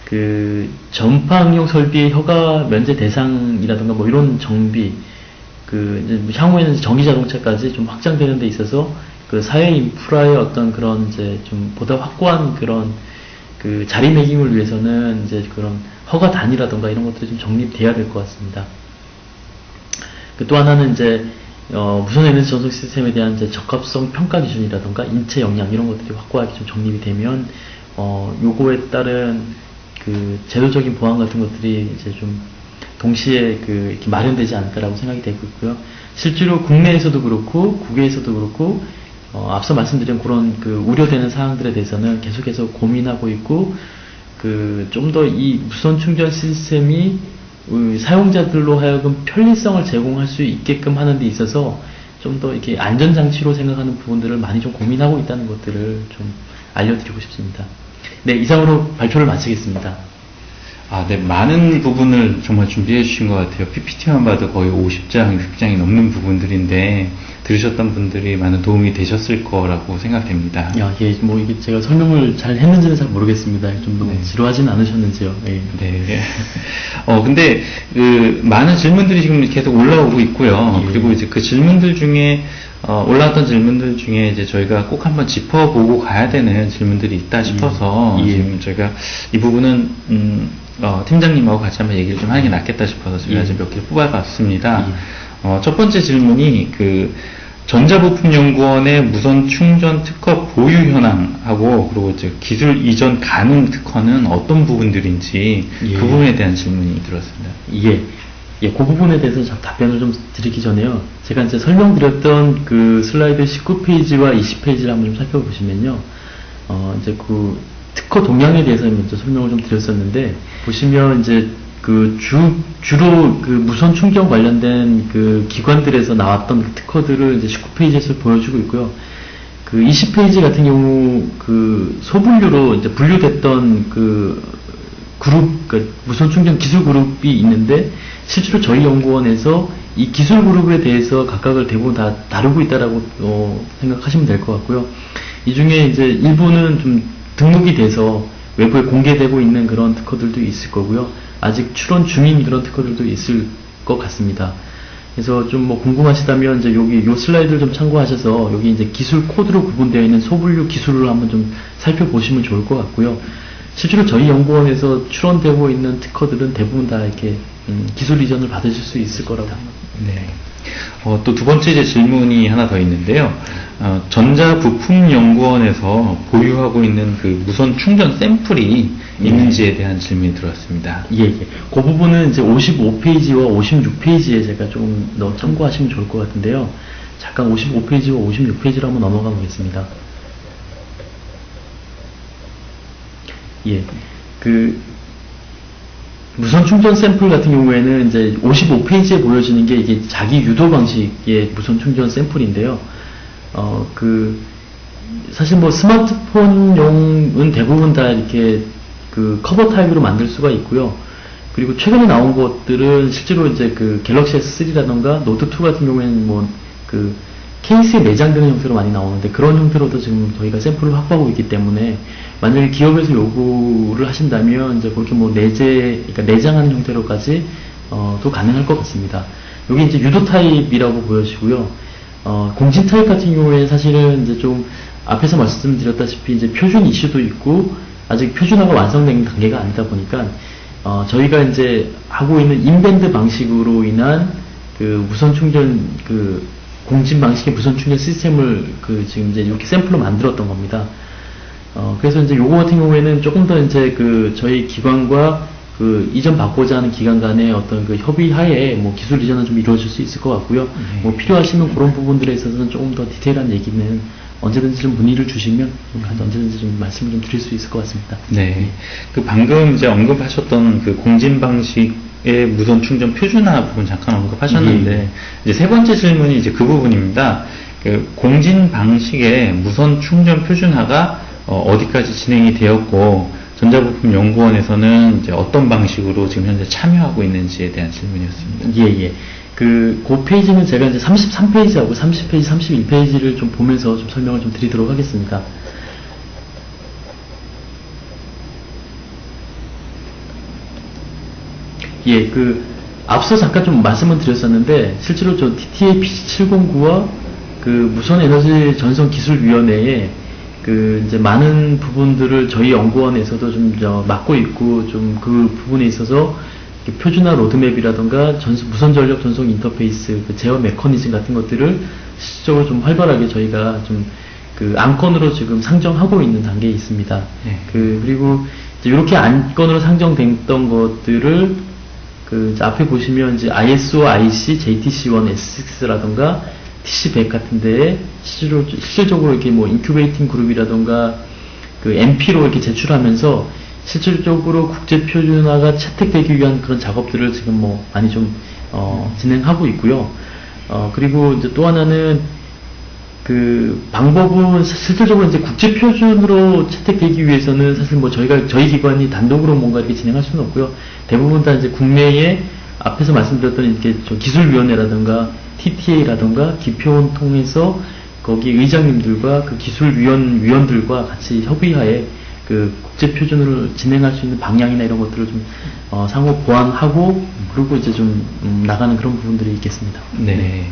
그 전파 응용 설비의 허가 면제 대상이라든가 뭐 이런 정비, 그 이제 향후에는 전기 자동차까지 좀 확장되는 데 있어서 그 사회 인프라의 어떤 그런 이제 좀 보다 확고한 그런 그 자리매김을 위해서는 이제 그런 허가 단위라던가 이런 것들이 좀 정립돼야 될 것 같습니다. 그 또 하나는 이제 무선 에너지 전송 시스템에 대한 이제 적합성 평가 기준이라던가 인체 역량 이런 것들이 확고하게 좀 정립이 되면 요거에 따른 그 제도적인 보완 같은 것들이 이제 좀 동시에 그 이렇게 마련되지 않을까라고 생각이 되고 있고요. 실제로 국내에서도 그렇고 국외에서도 그렇고 앞서 말씀드린 그런 그 우려되는 사항들에 대해서는 계속해서 고민하고 있고 그 좀 더 이 무선 충전 시스템이 사용자들로 하여금 편리성을 제공할 수 있게끔 하는 데 있어서 좀 더 이렇게 안전장치로 생각하는 부분들을 많이 좀 고민하고 있다는 것들을 좀 알려드리고 싶습니다. 네, 이상으로 발표를 마치겠습니다. 네, 많은 부분을 정말 준비해 주신 것 같아요. PPT만 봐도 거의 50장, 60장이 넘는 부분들인데, 들으셨던 분들이 많은 도움이 되셨을 거라고 생각됩니다. 예, 뭐, 이게 제가 설명을 잘 했는지는 잘 모르겠습니다. 좀 너무 지루하진 않으셨는지요? 예. 네. 근데, 많은 질문들이 지금 계속 올라오고 있고요. 예. 그리고 이제 그 질문들 중에, 올라왔던 질문들 중에 이제 저희가 꼭 한번 짚어보고 가야 되는 질문들이 있다 싶어서, 지금 저희가 이 부분은, 팀장님하고 같이 한번 얘기를 좀 하는 게 낫겠다 싶어서 저희가 이제 몇 개 뽑아봤습니다. 첫 번째 질문이 전자부품연구원의 무선 충전 특허 보유 현황하고 그리고 이제 기술 이전 가능 특허는 어떤 부분들인지 그 부분에 대한 질문이 들었습니다. 그 부분에 대해서 답변을 좀 드리기 전에요. 제가 이제 설명드렸던 그 슬라이드 19페이지와 20페이지를 한번 좀 살펴보시면요. 이제 그 특허 동향에 대해서 먼저 설명을 좀 드렸었는데, 보시면 이제 주로 그 무선 충전 관련된 그 기관들에서 나왔던 그 특허들을 이제 19페이지에서 보여주고 있고요. 그 20페이지 같은 경우 그 소분류로 이제 분류됐던 그 그룹, 그 무선 충전 기술 그룹이 있는데, 실제로 저희 연구원에서 이 기술 그룹에 대해서 각각을 대부분 다 다루고 있다라고 생각하시면 될 것 같고요. 이 중에 이제 일부는 좀 등록이 돼서 외부에 공개되고 있는 그런 특허들도 있을 거고요. 아직 출원 중인 그런 특허들도 있을 것 같습니다. 그래서 좀 뭐 궁금하시다면 이제 여기 요 슬라이드를 좀 참고하셔서 여기 이제 기술 코드로 구분되어 있는 소분류 기술을 한번 좀 살펴보시면 좋을 것 같고요. 실제로 저희 연구원에서 출원되고 있는 특허들은 대부분 다 이렇게 기술 이전을 받으실 수 있을 거라고 합니다. 네. 또 두 번째 이제 질문이 하나 더 있는데요. 전자부품연구원에서 보유하고 있는 그 무선 충전 샘플이 있는지에 대한 질문이 들어왔습니다. 그 부분은 이제 55페이지와 56페이지에 제가 조금 더 참고하시면 좋을 것 같은데요. 잠깐 55페이지와 56페이지로 한번 넘어가 보겠습니다. 그 무선 충전 샘플 같은 경우에는 이제 55페이지에 보여지는 게 이게 자기 유도 방식의 무선 충전 샘플인데요. 사실 뭐 스마트폰용은 대부분 다 이렇게 그 커버 타입으로 만들 수가 있고요. 그리고 최근에 나온 것들은 실제로 이제 그 갤럭시 S3라던가 노트2 같은 경우에는 뭐 그 케이스에 내장되는 형태로 많이 나오는데, 그런 형태로도 지금 저희가 샘플을 확보하고 있기 때문에 만약에 기업에서 요구를 하신다면 이제 그렇게 뭐 그러니까 내장하는 형태로까지 또 가능할 것 같습니다. 여기 이제 유도 타입이라고 보여지고요. 공진 타입 같은 경우에 사실은 이제 좀 앞에서 말씀드렸다시피 이제 표준 이슈도 있고 아직 표준화가 완성된 단계가 아니다 보니까 저희가 이제 하고 있는 인밴드 방식으로 인한 그 무선 충전 공진 방식의 무선 충전 시스템을 지금 이제 이렇게 샘플로 만들었던 겁니다. 그래서 이제 요거 같은 경우에는 조금 더 이제 저희 기관과 이전 받고자 하는 기관 간의 어떤 협의 하에 뭐 기술 이전은 좀 이루어질 수 있을 것 같고요. 뭐 필요하시면 그런 부분들에 있어서는 조금 더 디테일한 얘기는 언제든지 좀 문의를 주시면 언제든지 좀 말씀을 좀 드릴 수 있을 것 같습니다. 네. 방금 이제 언급하셨던 공진 방식의 무선 충전 표준화 부분 잠깐 언급하셨는데, 이제 세 번째 질문이 이제 그 부분입니다. 공진 방식의 무선 충전 표준화가 어디까지 진행이 되었고, 전자부품연구원에서는 이제 어떤 방식으로 지금 현재 참여하고 있는지에 대한 질문이었습니다. 그 페이지는 제가 이제 33페이지하고 30페이지, 31페이지를 좀 보면서 좀 설명을 좀 드리도록 하겠습니다. 앞서 잠깐 좀 말씀을 드렸었는데 실제로 저 TTA PC709와 그 무선 에너지 전송 기술위원회에 그 이제 많은 부분들을 저희 연구원에서도 좀 맡고 있고 좀 그 부분에 있어서 표준화 로드맵이라던가 무선 전력 전송 인터페이스, 그 제어 메커니즘 같은 것들을 실질적으로 좀 활발하게 저희가 좀 그 안건으로 지금 상정하고 있는 단계에 있습니다. 네. 그리고 이제 이렇게 안건으로 상정됐던 것들을 그 이제 앞에 보시면 이제 ISO, IC, JTC1, S6라던가 TC100 같은 데에 실질적으로 이렇게 뭐 인큐베이팅 그룹이라던가 그 MP로 이렇게 제출하면서 실질적으로 국제 표준화가 채택되기 위한 그런 작업들을 지금 뭐 많이 좀 진행하고 있고요. 그리고 이제 또 하나는 그 방법은 실질적으로 이제 국제 표준으로 채택되기 위해서는 사실 뭐 저희 기관이 단독으로 뭔가 이렇게 진행할 수는 없고요. 대부분 다 이제 국내에 앞에서 말씀드렸던 이렇게 기술위원회라든가 TTA라든가 기표원 통해서 거기 의장님들과 그 기술위원들과 같이 협의하에 그 국제 표준으로 진행할 수 있는 방향이나 이런 것들을 좀 상호 보완하고 그리고 이제 좀 나가는 그런 부분들이 있겠습니다. 네.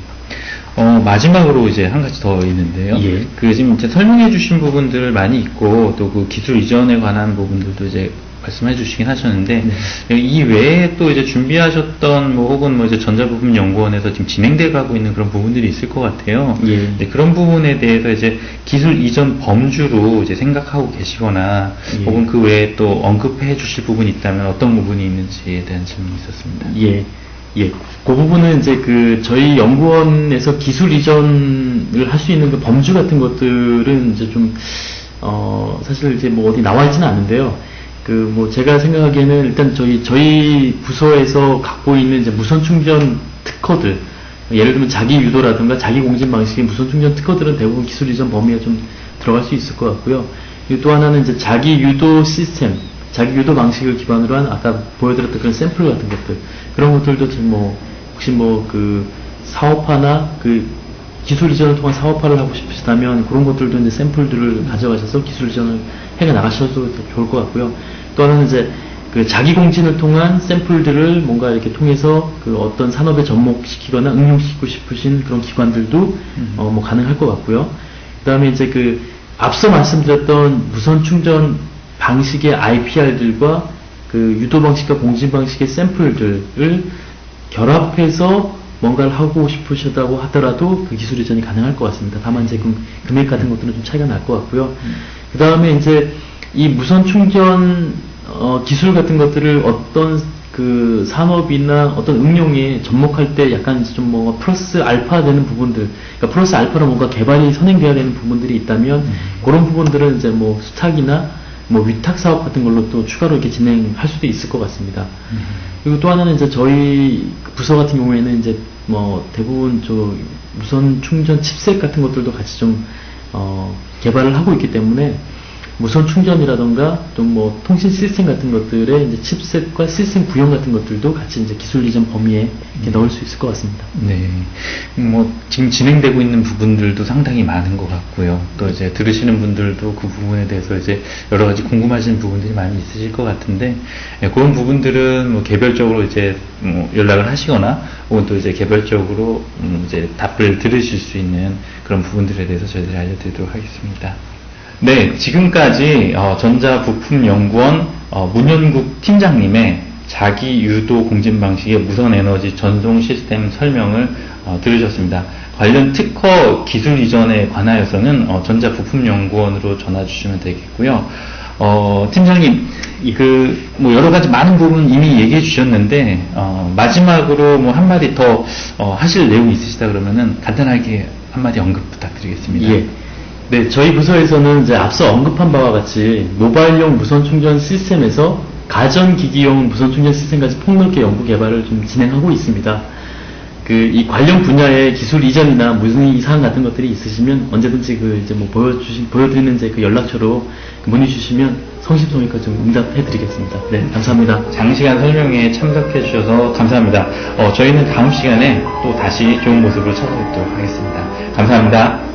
마지막으로 이제 한 가지 더 있는데요. 예. 그 지금 이제 설명해 주신 부분들 많이 있고 또 그 기술 이전에 관한 부분들도 이제 말씀해 주시긴 하셨는데, 네. 이 외에 또 이제 준비하셨던 뭐 혹은 뭐 이제 전자부품 연구원에서 지금 진행돼 가고 있는 그런 부분들이 있을 것 같아요. 예. 네, 그런 부분에 대해서 이제 기술 이전 범주로 이제 생각하고 계시거나 예. 혹은 그 외에 또 언급해 주실 부분이 있다면 어떤 부분이 있는지에 대한 질문이 있었습니다. 예. 예. 그 부분은 이제 그 저희 연구원에서 기술 이전을 할 수 있는 그 범주 같은 것들은 이제 좀 사실 이제 뭐 어디 나와 있지는 않은데요. 그 뭐 제가 생각하기에는 일단 저희 부서에서 갖고 있는 이제 무선 충전 특허들, 예를 들면 자기 유도라든가 자기 공진 방식의 무선 충전 특허들은 대부분 기술 이전 범위에 좀 들어갈 수 있을 것 같고요. 그리고 또 하나는 이제 자기 유도 시스템, 자기 유도 방식을 기반으로 한 아까 보여드렸던 그런 샘플 같은 것들, 그런 것들도 지금 뭐 혹시 뭐 그 사업화나 그 기술 이전을 통한 사업화를 하고 싶으시다면 그런 것들도 이제 샘플들을 가져가셔서 기술 이전을 해 나가셔도 좋을 것 같고요. 또 하나는 이제 그 자기 공진을 통한 샘플들을 뭔가 이렇게 통해서 그 어떤 산업에 접목시키거나 응용시키고 싶으신 그런 기관들도 뭐 가능할 것 같고요. 그 다음에 이제 그 앞서 말씀드렸던 무선 충전 방식의 IPR들과 그 유도 방식과 공진 방식의 샘플들을 결합해서 뭔가를 하고 싶으시다고 하더라도 그 기술 이전이 가능할 것 같습니다. 다만 이제 금액 같은 것들은 좀 차이가 날 것 같고요. 그 다음에 이제 이 무선 충전 기술 같은 것들을 어떤 그 산업이나 어떤 응용에 접목할 때 약간 좀 뭐 플러스 알파 되는 부분들, 그러니까 플러스 알파로 뭔가 개발이 선행돼야 되는 부분들이 있다면 그런 부분들은 이제 뭐 수탁이나 뭐 위탁 사업 같은 걸로 또 추가로 이렇게 진행할 수도 있을 것 같습니다. 그리고 또 하나는 이제 저희 부서 같은 경우에는 이제 뭐 대부분 저 무선 충전 칩셋 같은 것들도 같이 좀 개발을 하고 있기 때문에 무선 충전이라던가 좀 뭐 통신 시스템 같은 것들의 이제 칩셋과 시스템 구형 같은 것들도 같이 이제 기술 이전 범위에 이렇게 넣을 수 있을 것 같습니다. 네. 뭐 지금 진행되고 있는 부분들도 상당히 많은 것 같고요. 또 이제 들으시는 분들도 그 부분에 대해서 이제 여러 가지 궁금하신 부분들이 많이 있으실 것 같은데, 그런 부분들은 뭐 개별적으로 이제 뭐 연락을 하시거나 혹은 또 이제 개별적으로 이제 답을 들으실 수 있는 그런 부분들에 대해서 저희들이 알려드리도록 하겠습니다. 네, 지금까지 전자부품연구원 문현국 팀장님의 자기 유도 공진 방식의 무선 에너지 전송 시스템 설명을 들으셨습니다. 관련 특허 기술 이전에 관하여서는 전자부품연구원으로 전화 주시면 되겠고요. 팀장님, 뭐 여러 가지 많은 부분 이미 얘기해 주셨는데 마지막으로 뭐 한마디 더 하실 내용이 있으시다 그러면은 간단하게 한마디 언급 부탁드리겠습니다. 예. 네, 저희 부서에서는 이제 앞서 언급한 바와 같이 모바일용 무선 충전 시스템에서 가전기기용 무선 충전 시스템까지 폭넓게 연구 개발을 좀 진행하고 있습니다. 이 관련 분야의 기술 이전이나 문의 사항 같은 것들이 있으시면 언제든지 이제 뭐 보여드리는 이제 그 연락처로 문의 주시면 성심성의껏 좀 응답해드리겠습니다. 네, 감사합니다. 장시간 설명에 참석해 주셔서 감사합니다. 저희는 다음 시간에 또 다시 좋은 모습으로 찾아뵙도록 하겠습니다. 감사합니다.